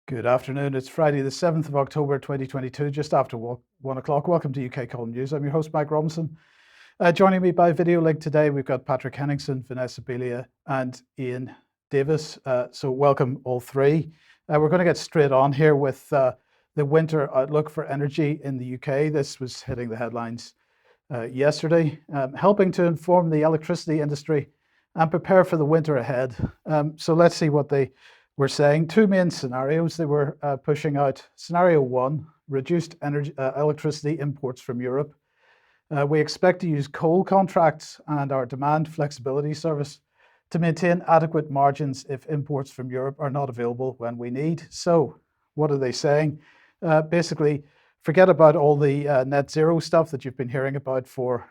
Good afternoon. It's Friday, the 7th of October, 2022, just after 1 o'clock. Welcome to UK Column News. I'm your host, Mike Robinson. Joining me by video link today, we've got Patrick Henningsen, Vanessa, Beeley, and Iain Davis. So welcome all three. We're going to get straight on here with the winter outlook for energy in the UK. This was hitting the headlines yesterday, helping to inform the electricity industry and prepare for the winter ahead. So let's see what they were saying. Two main scenarios they were pushing out. Scenario one, reduced electricity imports from Europe. We expect to use coal contracts and our demand flexibility service to maintain adequate margins if imports from Europe are not available when we need. So what are they saying? Basically, forget about all the net zero stuff that you've been hearing about for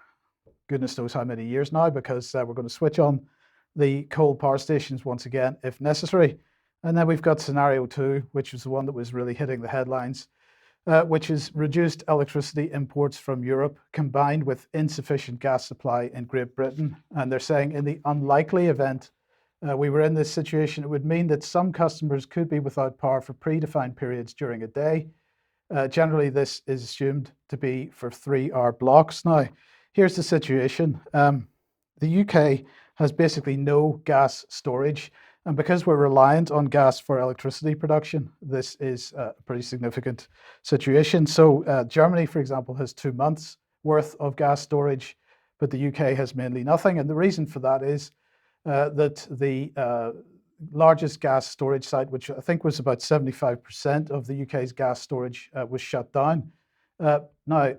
goodness knows how many years now, because we're going to switch on the coal power stations once again if necessary. And then we've got scenario two, which is the one that was really hitting the headlines, which is reduced electricity imports from Europe combined with insufficient gas supply in Great Britain. And they're saying in the unlikely event we were in this situation, it would mean that some customers could be without power for predefined periods during a day. Generally, this is assumed to be for 3-hour blocks. Now, here's the situation. The UK has basically no gas storage. And because we're reliant on gas for electricity production, this is a pretty significant situation. So Germany, for example, has 2 months worth of gas storage, but the UK has mainly nothing. And the reason for that is that the largest gas storage site, which I think was about 75% of the UK's gas storage, was shut down. Now,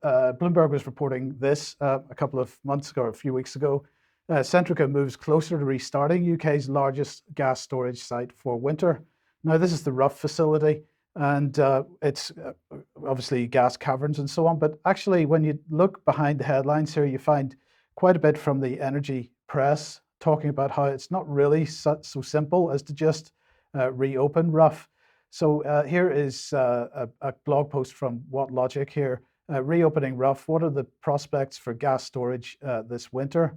Bloomberg was reporting this a couple of months ago, or a few weeks ago. Centrica moves closer to restarting UK's largest gas storage site for winter. Now, this is the Rough facility, and it's obviously gas caverns and so on. But actually, when you look behind the headlines here, you find quite a bit from the energy press talking about how it's not really so simple as to just reopen Rough. So here is a blog post from What Logic here. Reopening Rough, what are the prospects for gas storage this winter?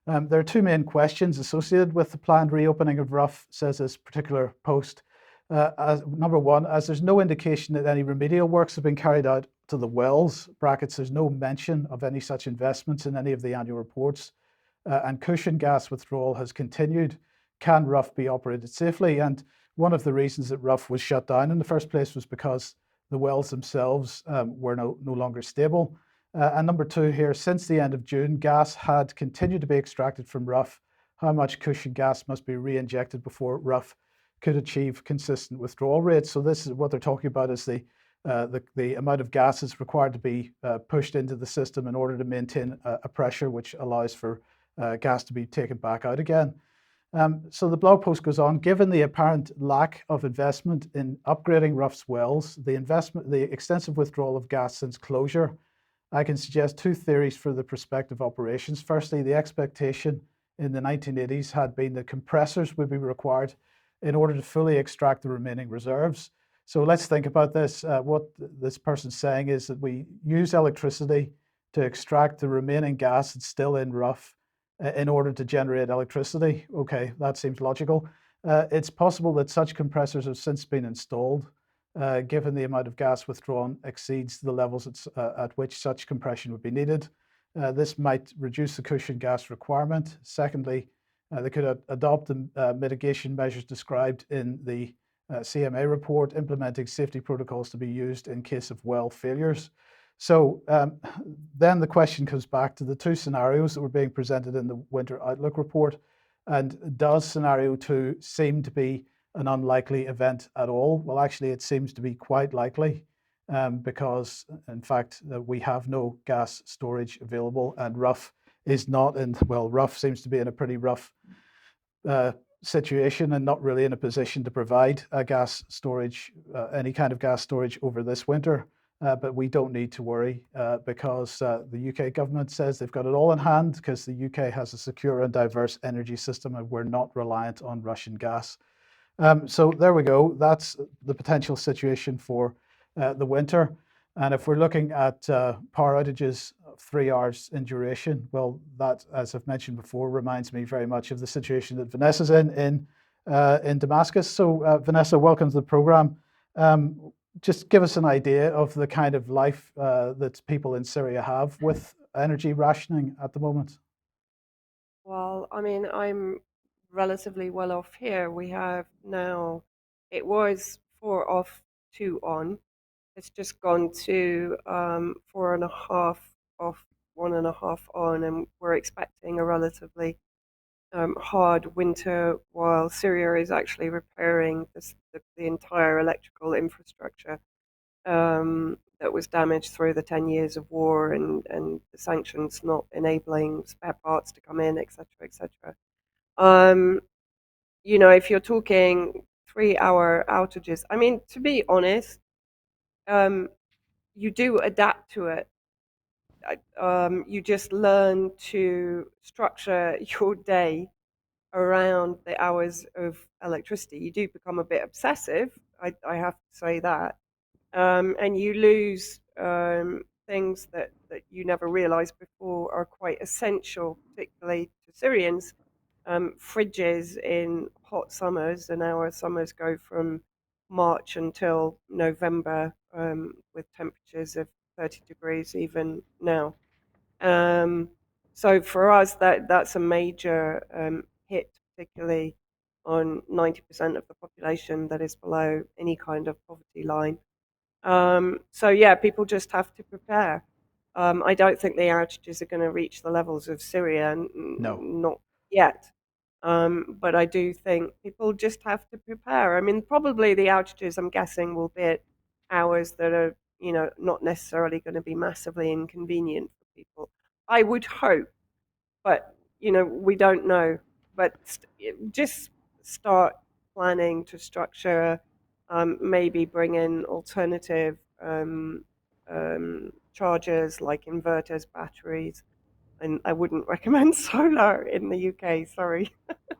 There are two main questions associated with the planned reopening of Rough, says this particular post. Number one, as there's no indication that any remedial works have been carried out to the wells, brackets, there's no mention of any such investments in any of the annual reports, and cushion gas withdrawal has continued. Can Rough be operated safely? And one of the reasons that Rough was shut down in the first place was because the wells themselves were no longer stable. And number two here, since the end of June, gas had continued to be extracted from Rough. How much cushion gas must be re-injected before Rough could achieve consistent withdrawal rates? So this is what they're talking about, is the amount of gas that's required to be pushed into the system in order to maintain a pressure which allows for gas to be taken back out again. So the blog post goes on, given the apparent lack of investment in upgrading Rough's wells, the extensive withdrawal of gas since closure, I can suggest two theories for the prospective operations. Firstly, the expectation in the 1980s had been that compressors would be required in order to fully extract the remaining reserves. So let's think about this. What this person's saying is that we use electricity to extract the remaining gas that's still in Rough in order to generate electricity. Okay, that seems logical. It's possible that such compressors have since been installed, given the amount of gas withdrawn exceeds the levels at which such compression would be needed. This might reduce the cushion gas requirement. Secondly, they could adopt the mitigation measures described in the CMA report, implementing safety protocols to be used in case of well failures. So then the question comes back to the two scenarios that were being presented in the Winter Outlook report. And does scenario two seem to be an unlikely event at all? Well, actually, it seems to be quite likely because, in fact, we have no gas storage available, and Rough is not in, well, Rough seems to be in a pretty rough situation and not really in a position to provide a gas storage, any kind of gas storage over this winter. But we don't need to worry because the UK government says they've got it all in hand because the UK has a secure and diverse energy system and we're not reliant on Russian gas. So there we go. That's the potential situation for the winter. And if we're looking at power outages of 3 hours in duration, well, that, as I've mentioned before, reminds me very much of the situation that Vanessa's in in Damascus. So, Vanessa, welcome to the program. Just give us an idea of the kind of life that people in Syria have with energy rationing at the moment. Well, I mean, I'm relatively well off here. We have now, it was four off, two on. It's just gone to 4.5 off, 1.5 on, and we're expecting a relatively hard winter while Syria is actually repairing the entire electrical infrastructure that was damaged through the 10 years of war and the sanctions not enabling spare parts to come in, etc., etc. Um, if you're talking 3 hour outages, I mean, to be honest, um, you do adapt to it. You just learn to structure your day around the hours of electricity. You do become a bit obsessive, I have to say that. And you lose things that you never realized before are quite essential, particularly to Syrians. Fridges in hot summers, and our summers go from March until November with temperatures of 30 degrees even now. Um, so for us, that's a major hit, particularly on 90% of the population that is below any kind of poverty line. So yeah, people just have to prepare. I don't think the outages are going to reach the levels of Syria, No. not yet. But I do think people just have to prepare. I mean, probably the outages, I'm guessing, will be at hours that are, not necessarily going to be massively inconvenient for people. I would hope, but we don't know. But just start planning to structure, maybe bring in alternative chargers like inverters, batteries, and I wouldn't recommend solar in the UK. Sorry,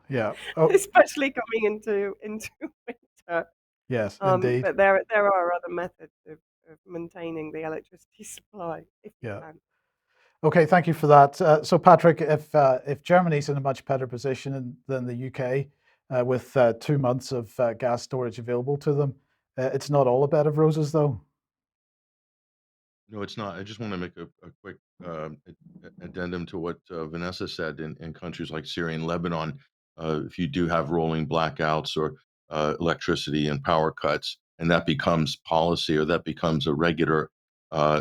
Yeah. Oh, especially coming into winter. yes, indeed. But there are other methods of maintaining the electricity supply if you Yeah. can. Okay, thank you for that. So, Patrick, if Germany's in a much better position than the UK, with 2 months of gas storage available to them, it's not all a bed of roses, though. No, it's not. I just want to make a quick addendum to what Vanessa said. In countries like Syria and Lebanon, if you do have rolling blackouts or electricity and power cuts, and that becomes policy or that becomes a regular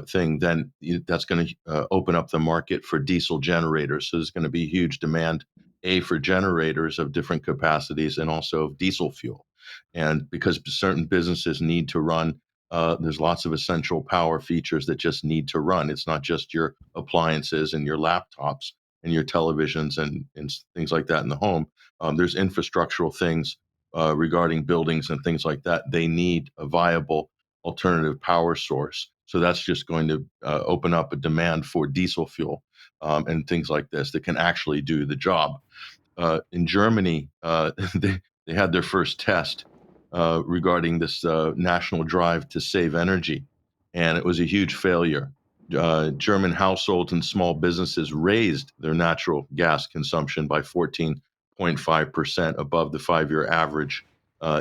thing, then that's going to open up the market for diesel generators. So there's going to be huge demand, A, for generators of different capacities and also of diesel fuel. And because certain businesses need to run, there's lots of essential power features that just need to run. It's not just your appliances and your laptops and your televisions and things like that in the home. There's infrastructural things regarding buildings and things like that. They need a viable alternative power source. So that's just going to open up a demand for diesel fuel and things like this that can actually do the job. In Germany, they had their first test regarding this national drive to save energy, and it was a huge failure. German households and small businesses raised their natural gas consumption by 14.5% above the 5 year average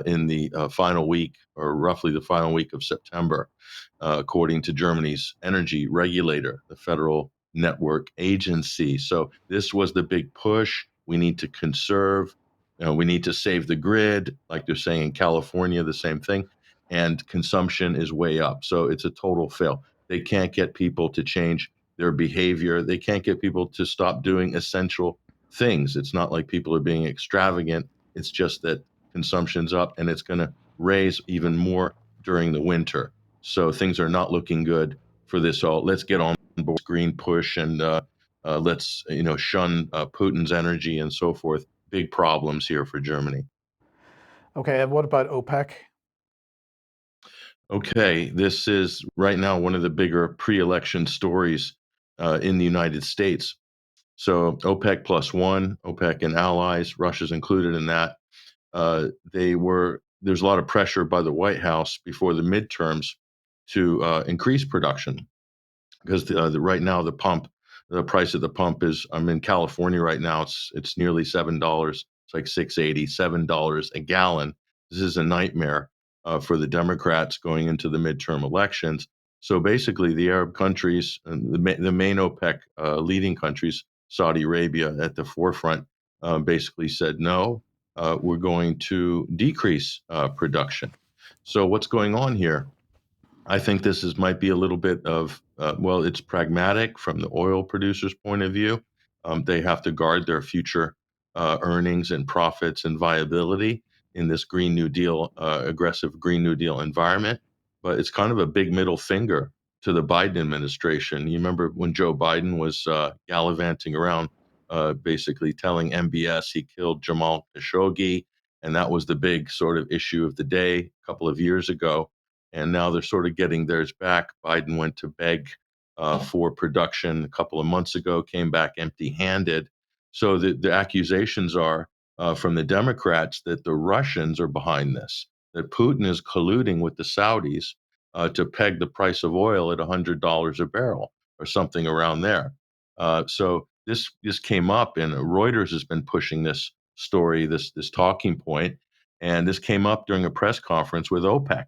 in the final week, or roughly the final week of September, according to Germany's energy regulator, the Federal Network Agency. So this was the big push. We need to conserve. We need to save the grid, like they're saying in California, the same thing. And consumption is way up. So it's a total fail. They can't get people to change their behavior. They can't get people to stop doing essential things. It's not like people are being extravagant. It's just that consumption's up and it's going to raise even more during the winter. So things are not looking good for this. All let's get on board green push and let's shun Putin's energy and so forth. Big problems here for Germany. Okay, and what about OPEC? Okay, this is right now one of the bigger pre-election stories in the United States. So OPEC plus one, OPEC and allies, Russia's included in that. There's a lot of pressure by the White House before the midterms to increase production because right now the price at the pump is, I'm in California right now, it's nearly $7, It's like $6.80, $7 a gallon. This is a nightmare for the Democrats going into the midterm elections. So basically, the Arab countries, the main OPEC leading countries, Saudi Arabia at the forefront, basically said, no, we're going to decrease production. So what's going on here? I think might be a little bit of, well, it's pragmatic from the oil producers' point of view. They have to guard their future earnings and profits and viability in this Green New Deal, aggressive Green New Deal environment. But it's kind of a big middle finger to the Biden administration. You remember when Joe Biden was gallivanting around, basically telling MBS he killed Jamal Khashoggi, and that was the big sort of issue of the day a couple of years ago. And now they're sort of getting theirs back. Biden went to beg for production a couple of months ago, came back empty-handed. So the accusations are from the Democrats that the Russians are behind this, that Putin is colluding with the Saudis to peg the price of oil at $100 a barrel or something around there. So this came up, and Reuters has been pushing this story, this talking point, and this came up during a press conference with OPEC.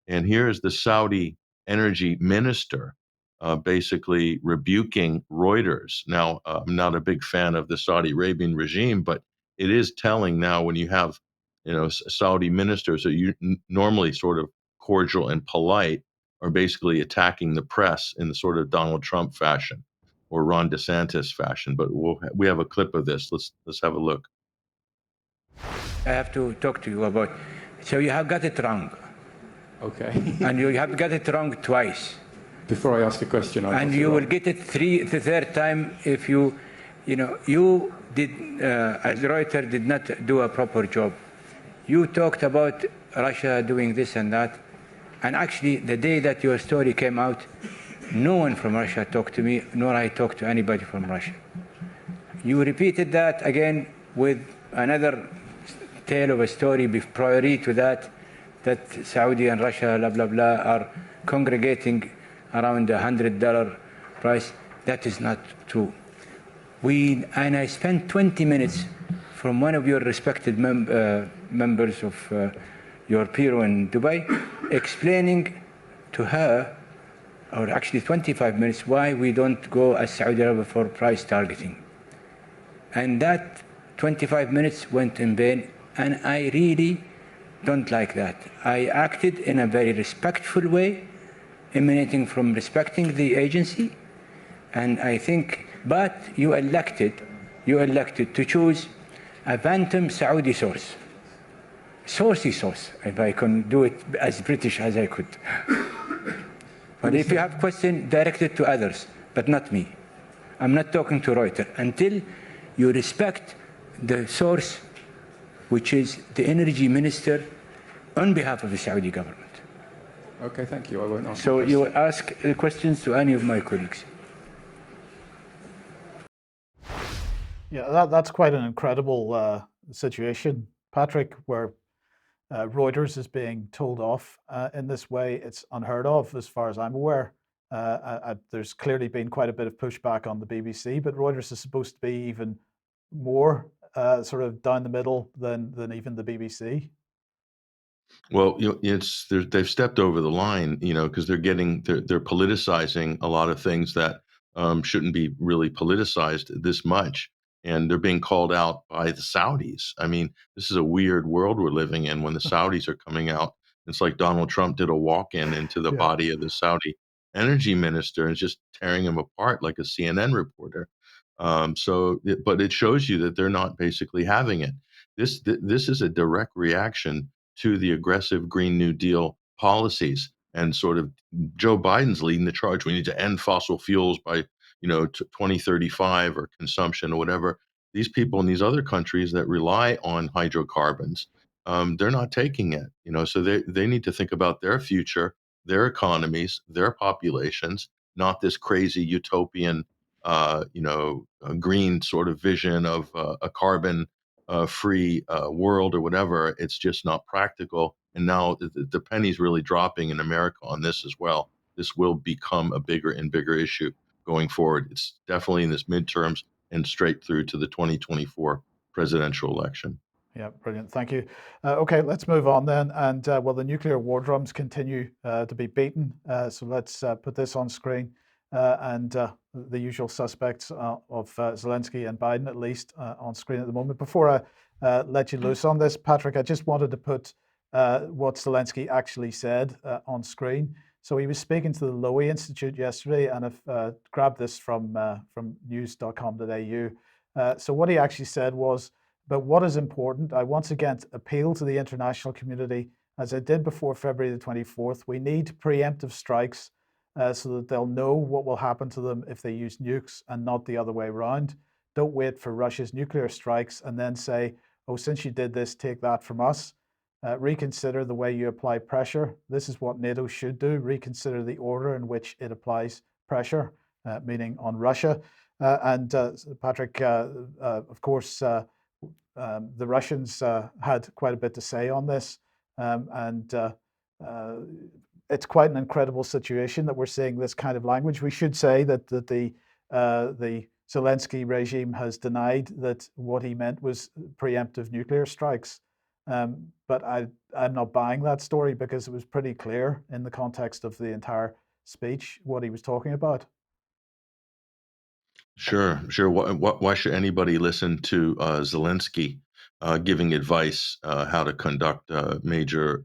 And here's the Saudi energy minister basically rebuking Reuters. Now, I'm not a big fan of the Saudi Arabian regime, but it is telling now when you have, Saudi ministers that you normally sort of cordial and polite are basically attacking the press in the sort of Donald Trump fashion or Ron DeSantis fashion. But we have a clip of this. Let's have a look. I have to talk to you about. So you have got it wrong. Okay. And you have got it wrong twice. Before I ask a question, and you will get it the third time if you did, as Reuters did not do a proper job. You talked about Russia doing this and that, and actually the day that your story came out, no one from Russia talked to me, nor I talked to anybody from Russia. You repeated that again with another tale of a story prior to that Saudi and Russia, blah, blah, blah, are congregating around $100 price. That is not true. And I spent 20 minutes from one of your respected members of your bureau in Dubai, explaining to her, or actually 25 minutes, why we don't go as Saudi Arabia for price targeting. And that 25 minutes went in vain, and I really don't like that. I acted in a very respectful way, emanating from respecting the agency, and I think, but you elected to choose a phantom Saudi source, if I can do it as British as I could. But if you have questions, direct it to others, but not me. I'm not talking to Reuters until you respect the source, which is the energy minister on behalf of the Saudi government. Okay, thank you. I won't ask. So you ask questions to any of my colleagues. Yeah, that's quite an incredible situation, Patrick, where Reuters is being told off in this way. It's unheard of, as far as I'm aware. There's clearly been quite a bit of pushback on the BBC, but Reuters is supposed to be even more sort of down the middle than even the BBC. Well, they've stepped over the line, because they're politicizing a lot of things that shouldn't be really politicized this much, and they're being called out by the Saudis. I mean, this is a weird world we're living in when the Saudis are coming out. It's like Donald Trump did a walk-in into the body of the Saudi energy minister and just tearing him apart like a CNN reporter. But it shows you that they're not basically having it. This is a direct reaction to the aggressive Green New Deal policies, and sort of Joe Biden's leading the charge. We need to end fossil fuels by 2035 or consumption or whatever. These people in these other countries that rely on hydrocarbons, they're not taking it. So they need to think about their future, their economies, their populations, not this crazy utopian, green sort of vision of a carbon free world or whatever. It's just not practical. And now the penny's really dropping in America on this as well. This will become a bigger and bigger issue going forward. It's definitely in this midterms and straight through to the 2024 presidential election. Yeah, brilliant. Thank you. Okay, let's move on then. And well, the nuclear war drums continue to be beaten. So let's put this on screen. And the usual suspects of Zelensky and Biden, at least, on screen at the moment. Before I let you loose on this, Patrick, I just wanted to put what Zelensky actually said on screen. So he was speaking to the Lowy Institute yesterday, and I've grabbed this from news.com.au. So what he actually said was, but what is important, I once again appeal to the international community, as I did before February the 24th, we need preemptive strikes so that they'll know what will happen to them if they use nukes and not the other way around. Don't wait for Russia's nuclear strikes and then say, oh, since you did this, take that from us. Reconsider the way you apply pressure. This is what NATO should do. Reconsider the order in which it applies pressure, meaning on Russia. And Patrick, of course, the Russians had quite a bit to say on this, and it's quite an incredible situation that we're seeing this kind of language. We should say that the Zelensky regime has denied that what he meant was preemptive nuclear strikes, but I'm not buying that story because it was pretty clear in the context of the entire speech what he was talking about. Sure, sure. Why should anybody listen to Zelensky giving advice how to conduct major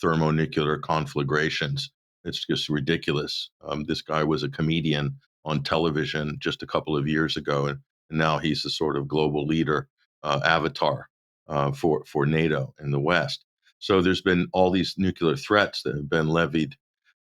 thermonuclear conflagrations? It's just ridiculous. This guy was a comedian on television just a couple of years ago, and now he's the sort of global leader avatar for NATO in the West. So there's been all these nuclear threats that have been levied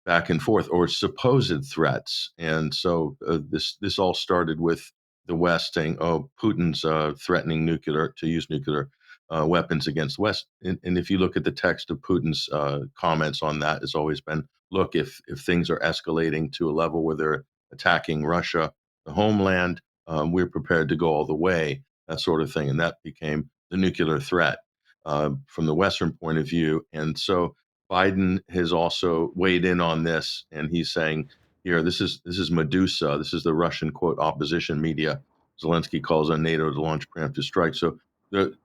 back and forth, or supposed threats. And so this all started with the West saying, "Oh, Putin's threatening to use nuclear weapons against the West." And if you look at the text of Putin's comments on that, it's always been, "Look, if things are escalating to a level where they're attacking Russia, the homeland, we're prepared to go all the way." That sort of thing, and that became the nuclear threat from the Western point of view. And so Biden has also weighed in on this, and he's saying, "Here, this is Medusa. This is the Russian quote opposition media. Zelensky calls on NATO to launch preemptive strikes." So, the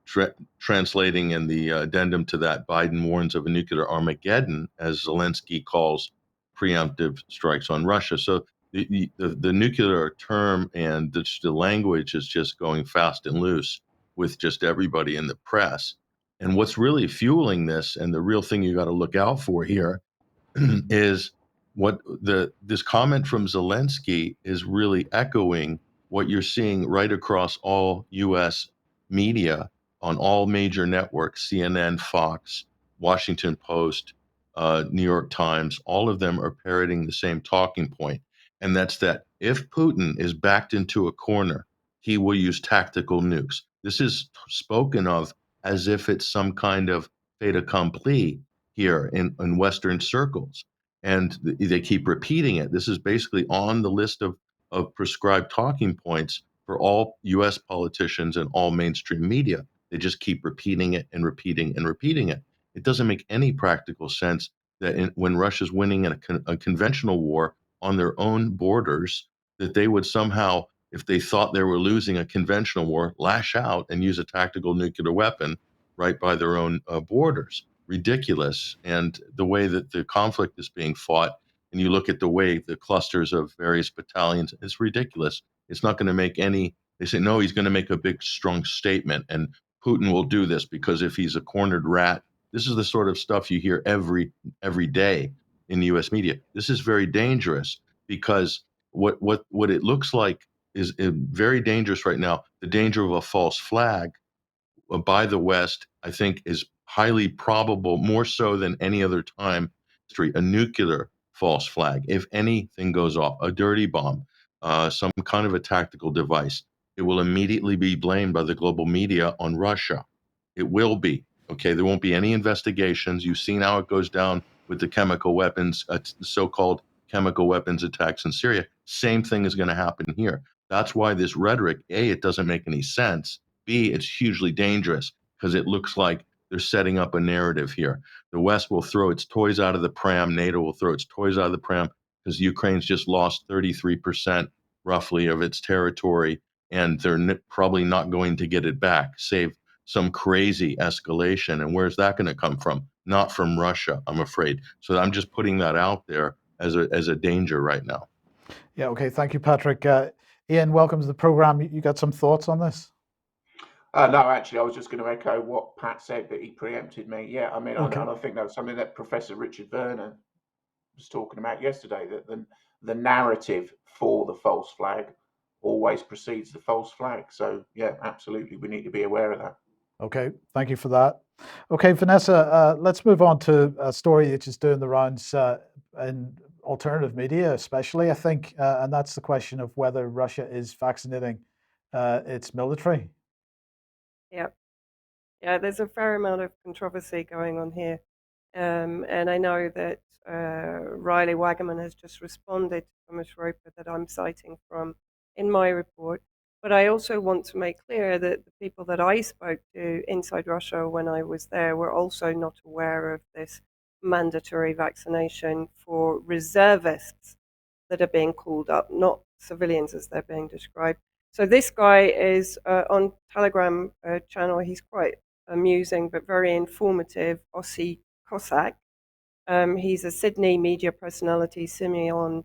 translating in the addendum to that, Biden warns of a nuclear Armageddon as Zelensky calls preemptive strikes on Russia. So, the nuclear term and the language is just going fast and loose with just everybody in the press. And what's really fueling this, and the real thing you got to look out for here, is what this comment from Zelensky is really echoing what you're seeing right across all U.S. media on all major networks: CNN, Fox, Washington Post, New York Times. All of them are parroting the same talking point, and that's that if Putin is backed into a corner, he will use tactical nukes. This is spoken of as if it's some kind of fait accompli here in Western circles. And they keep repeating it. This is basically on the list of prescribed talking points for all US politicians and all mainstream media. They just keep repeating it and repeating and repeating it. It doesn't make any practical sense that when Russia's winning a conventional war on their own borders, that they would somehow, if they thought they were losing a conventional war, lash out and use a tactical nuclear weapon right by their own borders. Ridiculous. And the way that the conflict is being fought, and you look at the way the clusters of various battalions, it's ridiculous. It's not going to make any. They say, no, he's going to make a big, strong statement, and Putin will do this because if he's a cornered rat, this is the sort of stuff you hear every day in the U.S. media. This is very dangerous because what it looks like is very dangerous right now. The danger of a false flag by the West, I think, is highly probable, more so than any other time in history, a nuclear false flag. If anything goes off, a dirty bomb, some kind of a tactical device, it will immediately be blamed by the global media on Russia. It will be. Okay, there won't be any investigations. You've seen how it goes down with the chemical weapons, so-called chemical weapons attacks in Syria. Same thing is going to happen here. That's why this rhetoric, A, it doesn't make any sense. B, it's hugely dangerous because it looks like they're setting up a narrative here. The West will throw its toys out of the pram. NATO will throw its toys out of the pram because Ukraine's just lost 33% roughly of its territory, and they're probably not going to get it back, save some crazy escalation. And where's that going to come from? Not from Russia, I'm afraid. So I'm just putting that out there as a danger right now. Yeah, okay. Thank you, Patrick. Iain, welcome to the program. You got some thoughts on this? No, actually, I was just going to echo what Pat said, that he preempted me. Yeah, I mean, Okay. and I think that was something that Professor Richard Vernon was talking about yesterday, that the narrative for the false flag always precedes the false flag. So, yeah, absolutely, we need to be aware of that. Okay, thank you for that. Okay, Vanessa, let's move on to a story which is doing the rounds in alternative media, especially, I think, and that's the question of whether Russia is vaccinating its military. Yeah, yeah. There's a fair amount of controversy going on here, and I know that Riley Wagaman has just responded to Thomas Roper that I'm citing from in my report. But I also want to make clear that the people that I spoke to inside Russia when I was there were also not aware of this mandatory vaccination for reservists that are being called up, not civilians as they're being described. So this guy is on Telegram channel. He's quite amusing but very informative. Ossi Cossack. He's a Sydney media personality, Simeon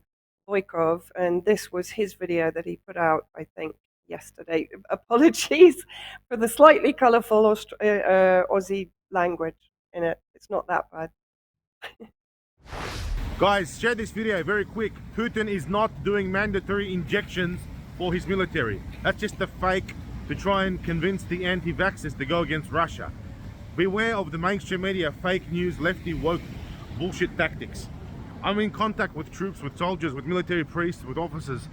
Boykov, and this was his video that he put out, I think, yesterday. Apologies for the slightly colourful Aussie language in it. It's not that bad. Guys, share this video very quick. Putin is not doing mandatory injections for his military. That's just a fake to try and convince the anti-vaxxers to go against Russia. Beware of the mainstream media fake news, lefty woke bullshit tactics. I'm in contact with troops, with soldiers, with military priests, with officers.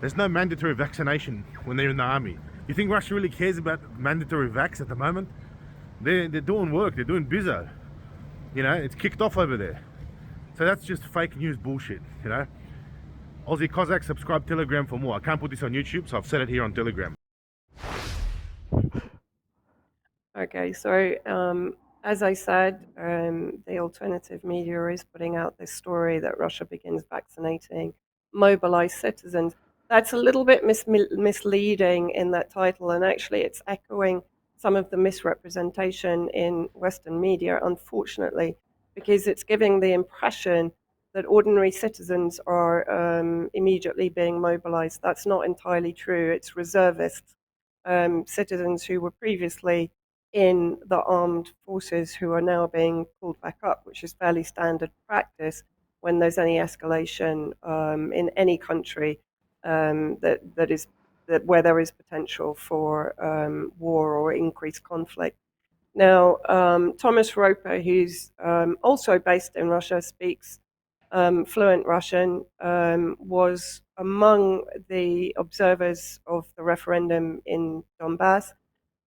There's no mandatory vaccination when they're in the army. You think Russia really cares about mandatory vax at the moment? They're doing work, they're doing bizzo. You know, it's kicked off over there. So that's just fake news bullshit, you know. Aussie Cossack, subscribe Telegram for more. I can't put this on YouTube, so I've said it here on Telegram. Okay, so as I said, the alternative media is putting out this story that Russia begins vaccinating mobilized citizens. That's a little bit misleading in that title, and actually it's echoing some of the misrepresentation in Western media, unfortunately, because it's giving the impression that ordinary citizens are immediately being mobilized. That's not entirely true. It's reservists, citizens who were previously in the armed forces who are now being pulled back up, which is fairly standard practice when there's any escalation in any country where there is potential for war or increased conflict. Now, Thomas Roper, who's also based in Russia, speaks fluent Russian, was among the observers of the referendum in Donbas,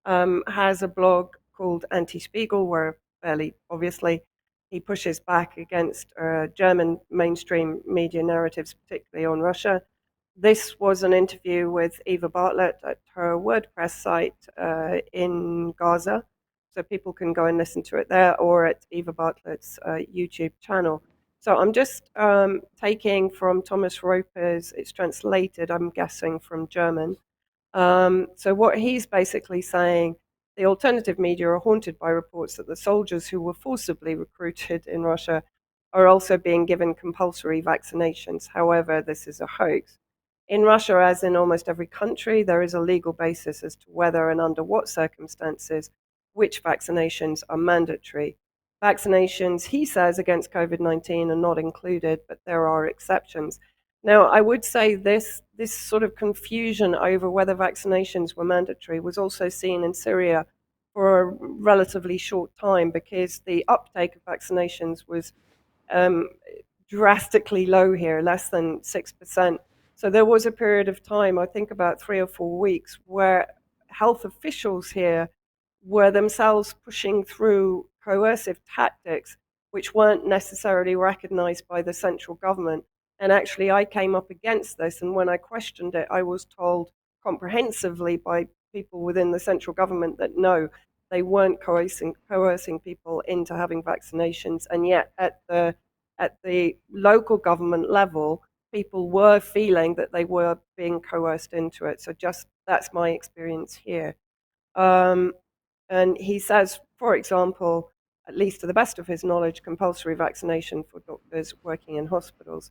has a blog called Anti-Spiegel, where fairly obviously he pushes back against German mainstream media narratives, particularly on Russia. This was an interview with Eva Bartlett at her WordPress site in Gaza, so people can go and listen to it there, or at Eva Bartlett's YouTube channel. So I'm just taking from Thomas Roper's, it's translated, I'm guessing, from German. So what he's basically saying, the alternative media are haunted by reports that the soldiers who were forcibly recruited in Russia are also being given compulsory vaccinations. However, this is a hoax. In Russia, as in almost every country, there is a legal basis as to whether and under what circumstances which vaccinations are mandatory. Vaccinations, he says, against COVID-19 are not included, but there are exceptions. Now, I would say this sort of confusion over whether vaccinations were mandatory was also seen in Syria for a relatively short time, because the uptake of vaccinations was drastically low here, less than 6%. So there was a period of time, I think about 3 or 4 weeks, where health officials here were themselves pushing through coercive tactics which weren't necessarily recognized by the central government. And actually, I came up against this, and when I questioned it, I was told comprehensively by people within the central government that no, they weren't coercing people into having vaccinations, and yet at the local government level, people were feeling that they were being coerced into it. So just that's my experience here. And he says, for example, at least to the best of his knowledge, compulsory vaccination for doctors working in hospitals.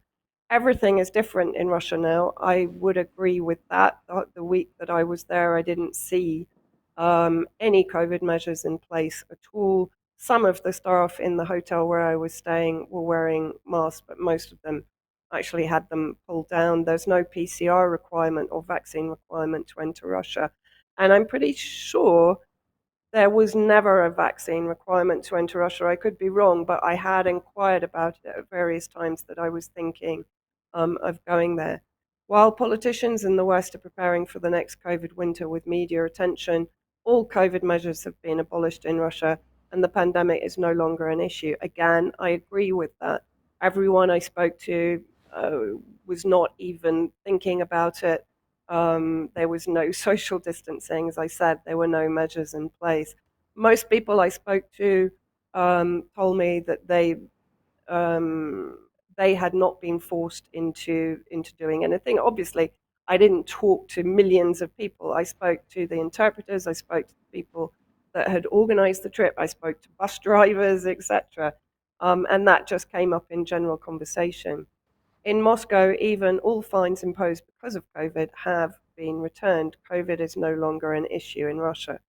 Everything is different in Russia now. I would agree with that. The week that I was there, I didn't see any COVID measures in place at all. Some of the staff in the hotel where I was staying were wearing masks, but most of them actually had them pulled down. There's no PCR requirement or vaccine requirement to enter Russia. And I'm pretty sure there was never a vaccine requirement to enter Russia. I could be wrong, but I had inquired about it at various times that I was thinking of going there. While politicians in the West are preparing for the next COVID winter with media attention, all COVID measures have been abolished in Russia and the pandemic is no longer an issue. Again, I agree with that. Everyone I spoke to uh, was not even thinking about it. There was no social distancing. As I said, there were no measures in place. Most people I spoke to told me that um, they had not been forced into doing anything. Obviously, I didn't talk to millions of people. I spoke to the interpreters. I spoke to the people that had organized the trip. I spoke to bus drivers, etc. And that just came up in general conversation. In Moscow, even all fines imposed because of COVID have been returned. COVID is no longer an issue in Russia.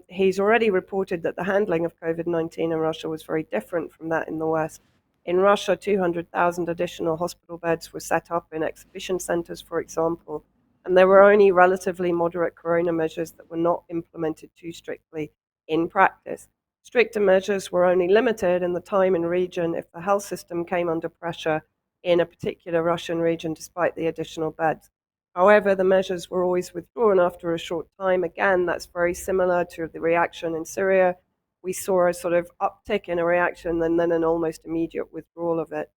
He's already reported that the handling of COVID-19 in Russia was very different from that in the West. In Russia, 200,000 additional hospital beds were set up in exhibition centers, for example, and there were only relatively moderate corona measures that were not implemented too strictly in practice. Stricter measures were only limited in the time and region if the health system came under pressure in a particular Russian region despite the additional beds. However, the measures were always withdrawn after a short time. Again, that's very similar to the reaction in Syria. We saw a sort of uptick in a reaction and then an almost immediate withdrawal of it.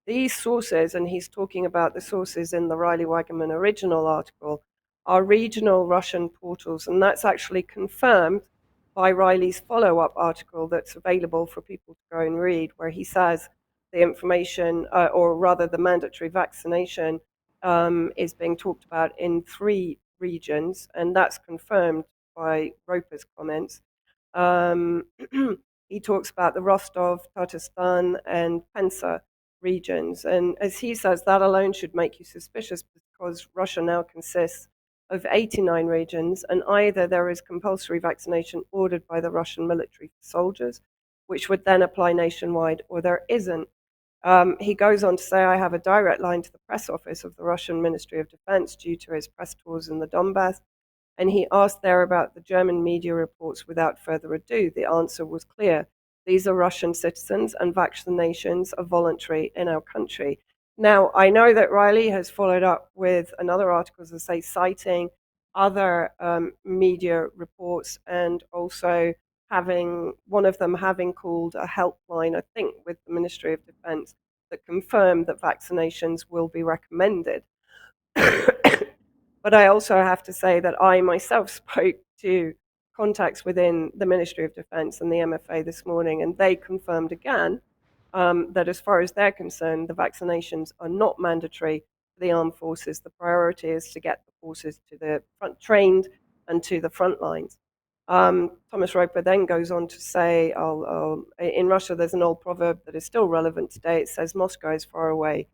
These sources, and he's talking about the sources in the Riley Wagnerman original article, are regional Russian portals, and that's actually confirmed by Riley's follow-up article that's available for people to go and read, where he says the information, or rather the mandatory vaccination, is being talked about in 3 regions, and that's confirmed by Roper's comments. Um, he talks about the Rostov, Tatarstan, and Pensa regions. And as he says, that alone should make you suspicious because Russia now consists of 89 regions, and either there is compulsory vaccination ordered by the Russian military for soldiers, which would then apply nationwide, or there isn't. He goes on to say, I have a direct line to the press office of the Russian Ministry of Defense due to his press tours in the Donbas. And he asked there about the German media reports without further ado. The answer was clear. These are Russian citizens and vaccinations are voluntary in our country. Now, I know that Riley has followed up with another article, as I say, citing other media reports and also having one of them having called a helpline, I think, with the Ministry of Defense that confirmed that vaccinations will be recommended. But I also have to say that I myself spoke to contacts within the Ministry of Defense and the MFA this morning, and they confirmed again that as far as they're concerned, the vaccinations are not mandatory for the armed forces. The priority is to get the forces to the front trained and to the front lines. Thomas Roper then goes on to say, in Russia, there's an old proverb that is still relevant today. It says, Moscow is far away.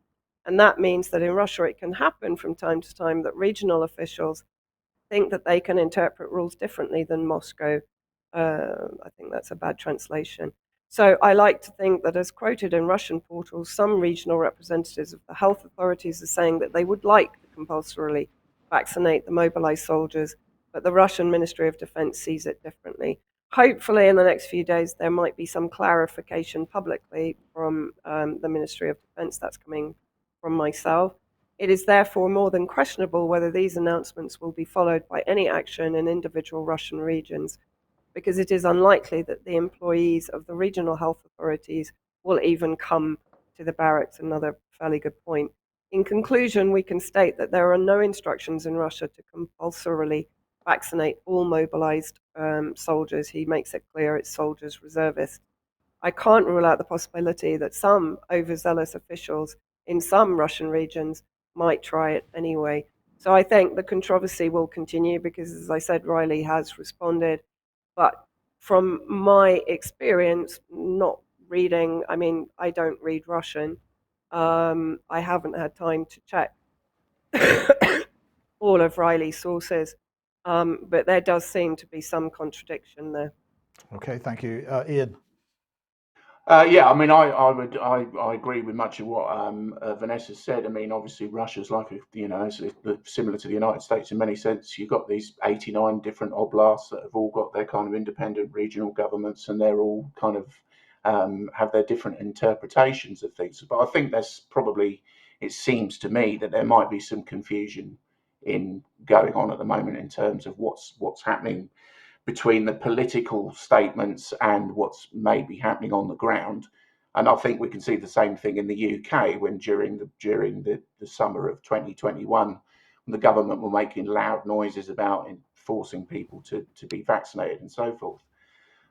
And that means that in Russia, it can happen from time to time that regional officials think that they can interpret rules differently than Moscow. I think that's a bad translation. So I like to think that, as quoted in Russian portals, some regional representatives of the health authorities are saying that they would like to compulsorily vaccinate the mobilized soldiers, but the Russian Ministry of Defense sees it differently. Hopefully, in the next few days, there might be some clarification publicly from the Ministry of Defense. That's coming from myself. It is therefore more than questionable whether these announcements will be followed by any action in individual Russian regions, because it is unlikely that the employees of the regional health authorities will even come to the barracks. Another fairly good point. In conclusion, we can state that there are no instructions in Russia to compulsorily vaccinate all mobilized soldiers. He makes it clear it's soldiers, reservists. I can't rule out the possibility that some overzealous officials in some Russian regions might try it anyway. So I think the controversy will continue because, as I said, Riley has responded. But from my experience, not reading, I mean, I don't read Russian. I haven't had time to check all of Riley's sources, but there does seem to be some contradiction there. Okay, thank you. Iain. Yeah, I mean, I agree with much of what Vanessa said. I mean, obviously, Russia's like it's similar to the United States in many sense. You've got these 89 different oblasts that have all got their kind of independent regional governments, and they're all kind of have their different interpretations of things. But I think there's probably, it seems to me that there might be some confusion in going on at the moment in terms of what's happening between the political statements and what's maybe happening on the ground. And I think we can see the same thing in the UK when during the summer of 2021, when the government were making loud noises about forcing people to be vaccinated and so forth.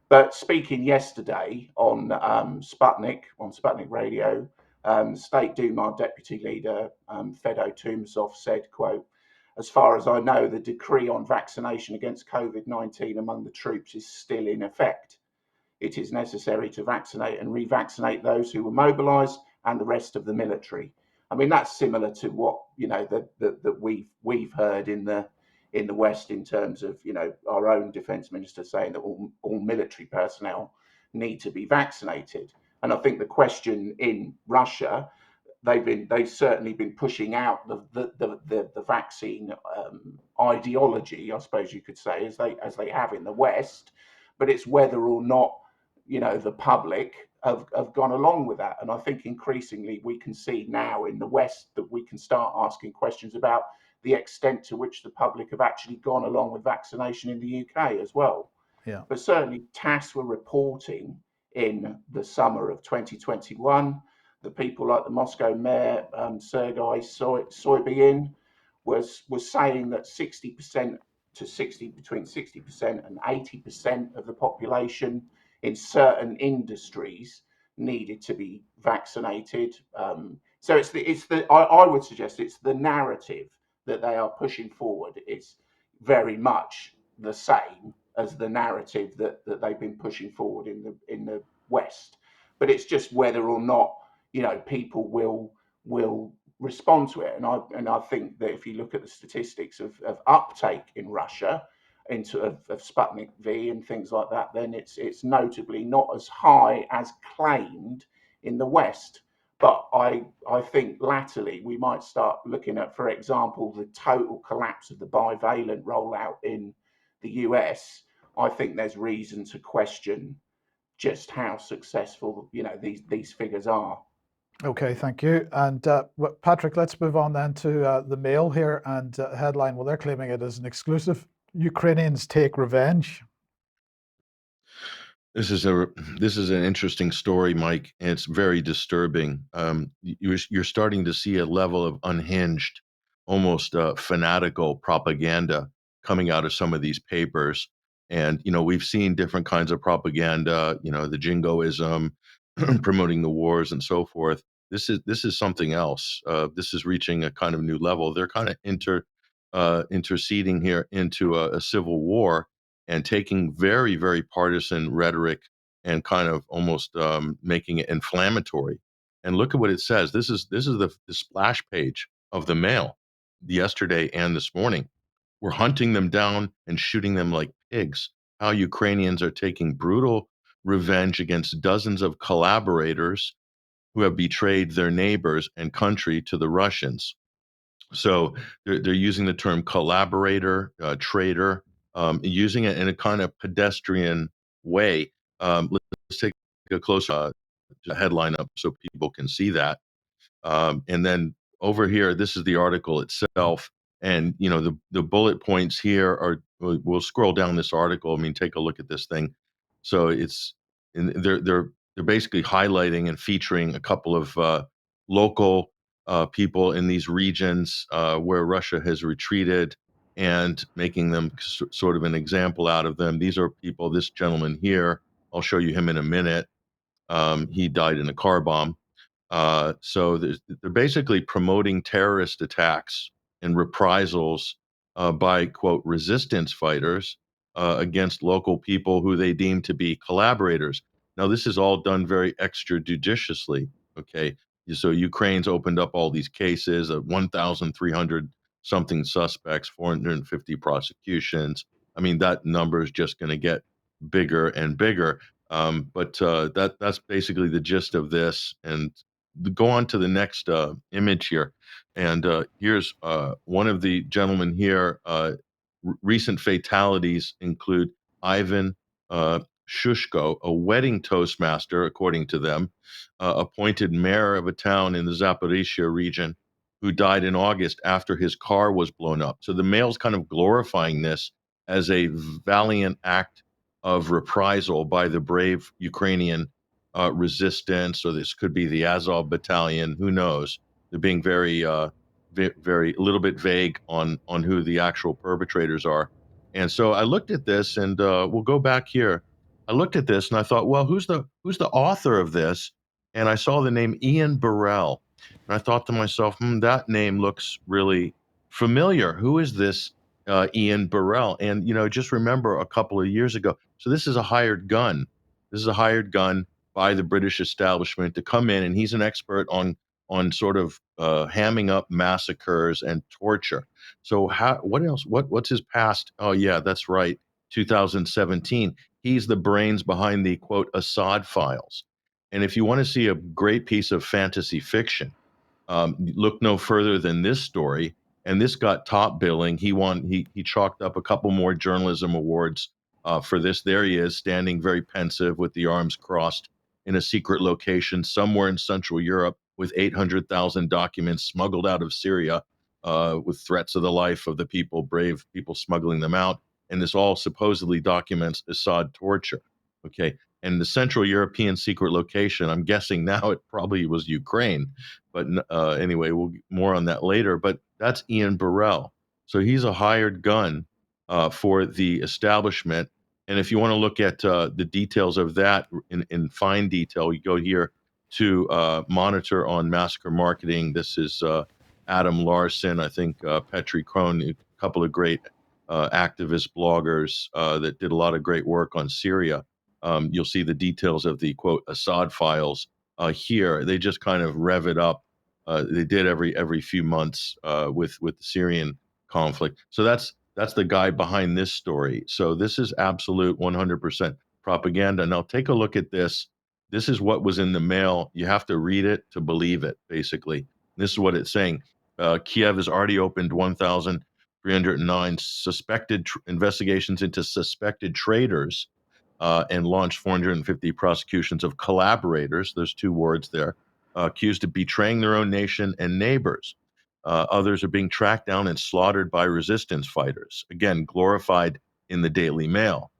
But speaking yesterday on Sputnik Radio, State Duma Deputy Leader Fedo Tumsov said, quote, "As far as I know, the decree on vaccination against COVID-19 among the troops is still in effect. It is necessary to vaccinate and revaccinate those who were mobilised and the rest of the military." I mean, that's similar to what that we've heard in the West in terms of our own defence minister saying that all military personnel need to be vaccinated. And I think the question in Russia, they've certainly been pushing out the vaccine ideology, I suppose you could say, as they have in the West, but it's whether or not the public have gone along with that. And I think increasingly we can see now in the West that we can start asking questions about the extent to which the public have actually gone along with vaccination in the UK as well. Yeah. But certainly TASS were reporting in the summer of 2021 that people like the Moscow mayor, Sergei Soybyin, was saying that 60% between 60% and 80% of the population in certain industries needed to be vaccinated. So I would suggest it's the narrative that they are pushing forward. It's very much the same as the narrative that they've been pushing forward in the West, but it's just whether or not people will respond to it. And I think that if you look at the statistics of uptake in Russia of Sputnik V and things like that, then it's notably not as high as claimed in the West. But I think latterly we might start looking at, for example, the total collapse of the bivalent rollout in the US. I think there's reason to question just how successful these figures are. Okay, thank you. And Patrick, let's move on then to the Mail here and headline. Well, they're claiming it as an exclusive. Ukrainians take revenge. This is an interesting story, Mike, and it's very disturbing. You're starting to see a level of unhinged, almost fanatical propaganda coming out of some of these papers. And we've seen different kinds of propaganda. The jingoism, promoting the wars and so forth. This is something else. This is reaching a kind of new level. They're kind of interceding here into a civil war and taking very, very partisan rhetoric and kind of almost making it inflammatory. And look at what it says. This is the splash page of the Mail yesterday and this morning. We're hunting them down and shooting them like pigs. How Ukrainians are taking brutal revenge against dozens of collaborators who have betrayed their neighbors and country to the Russians. So they're using the term collaborator, traitor, using it in a kind of pedestrian way. Let's take a closer headline up so people can see that. And then over here, this is the article itself. And the bullet points here are. We'll scroll down this article. I mean, take a look at this thing. So they're basically highlighting and featuring a couple of local people in these regions where Russia has retreated and making them sort of an example out of them. These are people. This gentleman here, I'll show you him in a minute. He died in a car bomb. So they're basically promoting terrorist attacks and reprisals by, quote, resistance fighters against local people who they deem to be collaborators. Now, this is all done very extrajudiciously. Okay, so Ukraine's opened up all these cases of 1,300 something suspects, 450 prosecutions. I mean, that number is just going to get bigger and bigger. But that's basically the gist of this. And go on to the next image here. And here's one of the gentlemen here. Recent fatalities include Ivan Shushko, a wedding toastmaster, according to them, appointed mayor of a town in the Zaporizhia region, who died in August after his car was blown up. So the Mail's kind of glorifying this as a valiant act of reprisal by the brave Ukrainian resistance, or this could be the Azov battalion. Who knows? They're being very, very a little bit vague on who the actual perpetrators are. And so I looked at this, and we'll go back here. I looked at this and I thought, well, who's the author of this? And I saw the name Iain Burrell, and I thought to myself, that name looks really familiar. Who is this Iain Burrell? And just remember a couple of years ago. So this is a hired gun. This is a hired gun by the British establishment to come in, and he's an expert on sort of hamming up massacres and torture. So what else? What's his past? Oh yeah, that's right. 2017. He's the brains behind the quote Assad files. And if you want to see a great piece of fantasy fiction, look no further than this story. And this got top billing. He chalked up a couple more journalism awards for this. There he is, standing very pensive with the arms crossed in a secret location somewhere in Central Europe with 800,000 documents smuggled out of Syria, with threats of the life of the people, brave people smuggling them out. And this all supposedly documents Assad torture. Okay. And the Central European secret location, I'm guessing now it probably was Ukraine. But anyway, we'll get more on that later. But that's Iain Burrell. So he's a hired gun for the establishment. And if you want to look at the details of that in fine detail, you go here to Monitor on Massacre Marketing. This is Adam Larson, I think Petri Krohn, a couple of great activist bloggers that did a lot of great work on Syria. You'll see the details of the quote Assad files here. They just kind of rev it up. They did every few months with the Syrian conflict. So that's the guy behind this story. So this is absolute 100% propaganda. Now take a look at this. This is what was in the Mail. You have to read it to believe it, basically. This is what it's saying. Kiev has already opened 1,309 investigations into suspected traitors and launched 450 prosecutions of collaborators. There's two words there, accused of betraying their own nation and neighbors. Others are being tracked down and slaughtered by resistance fighters, again, glorified in the Daily Mail.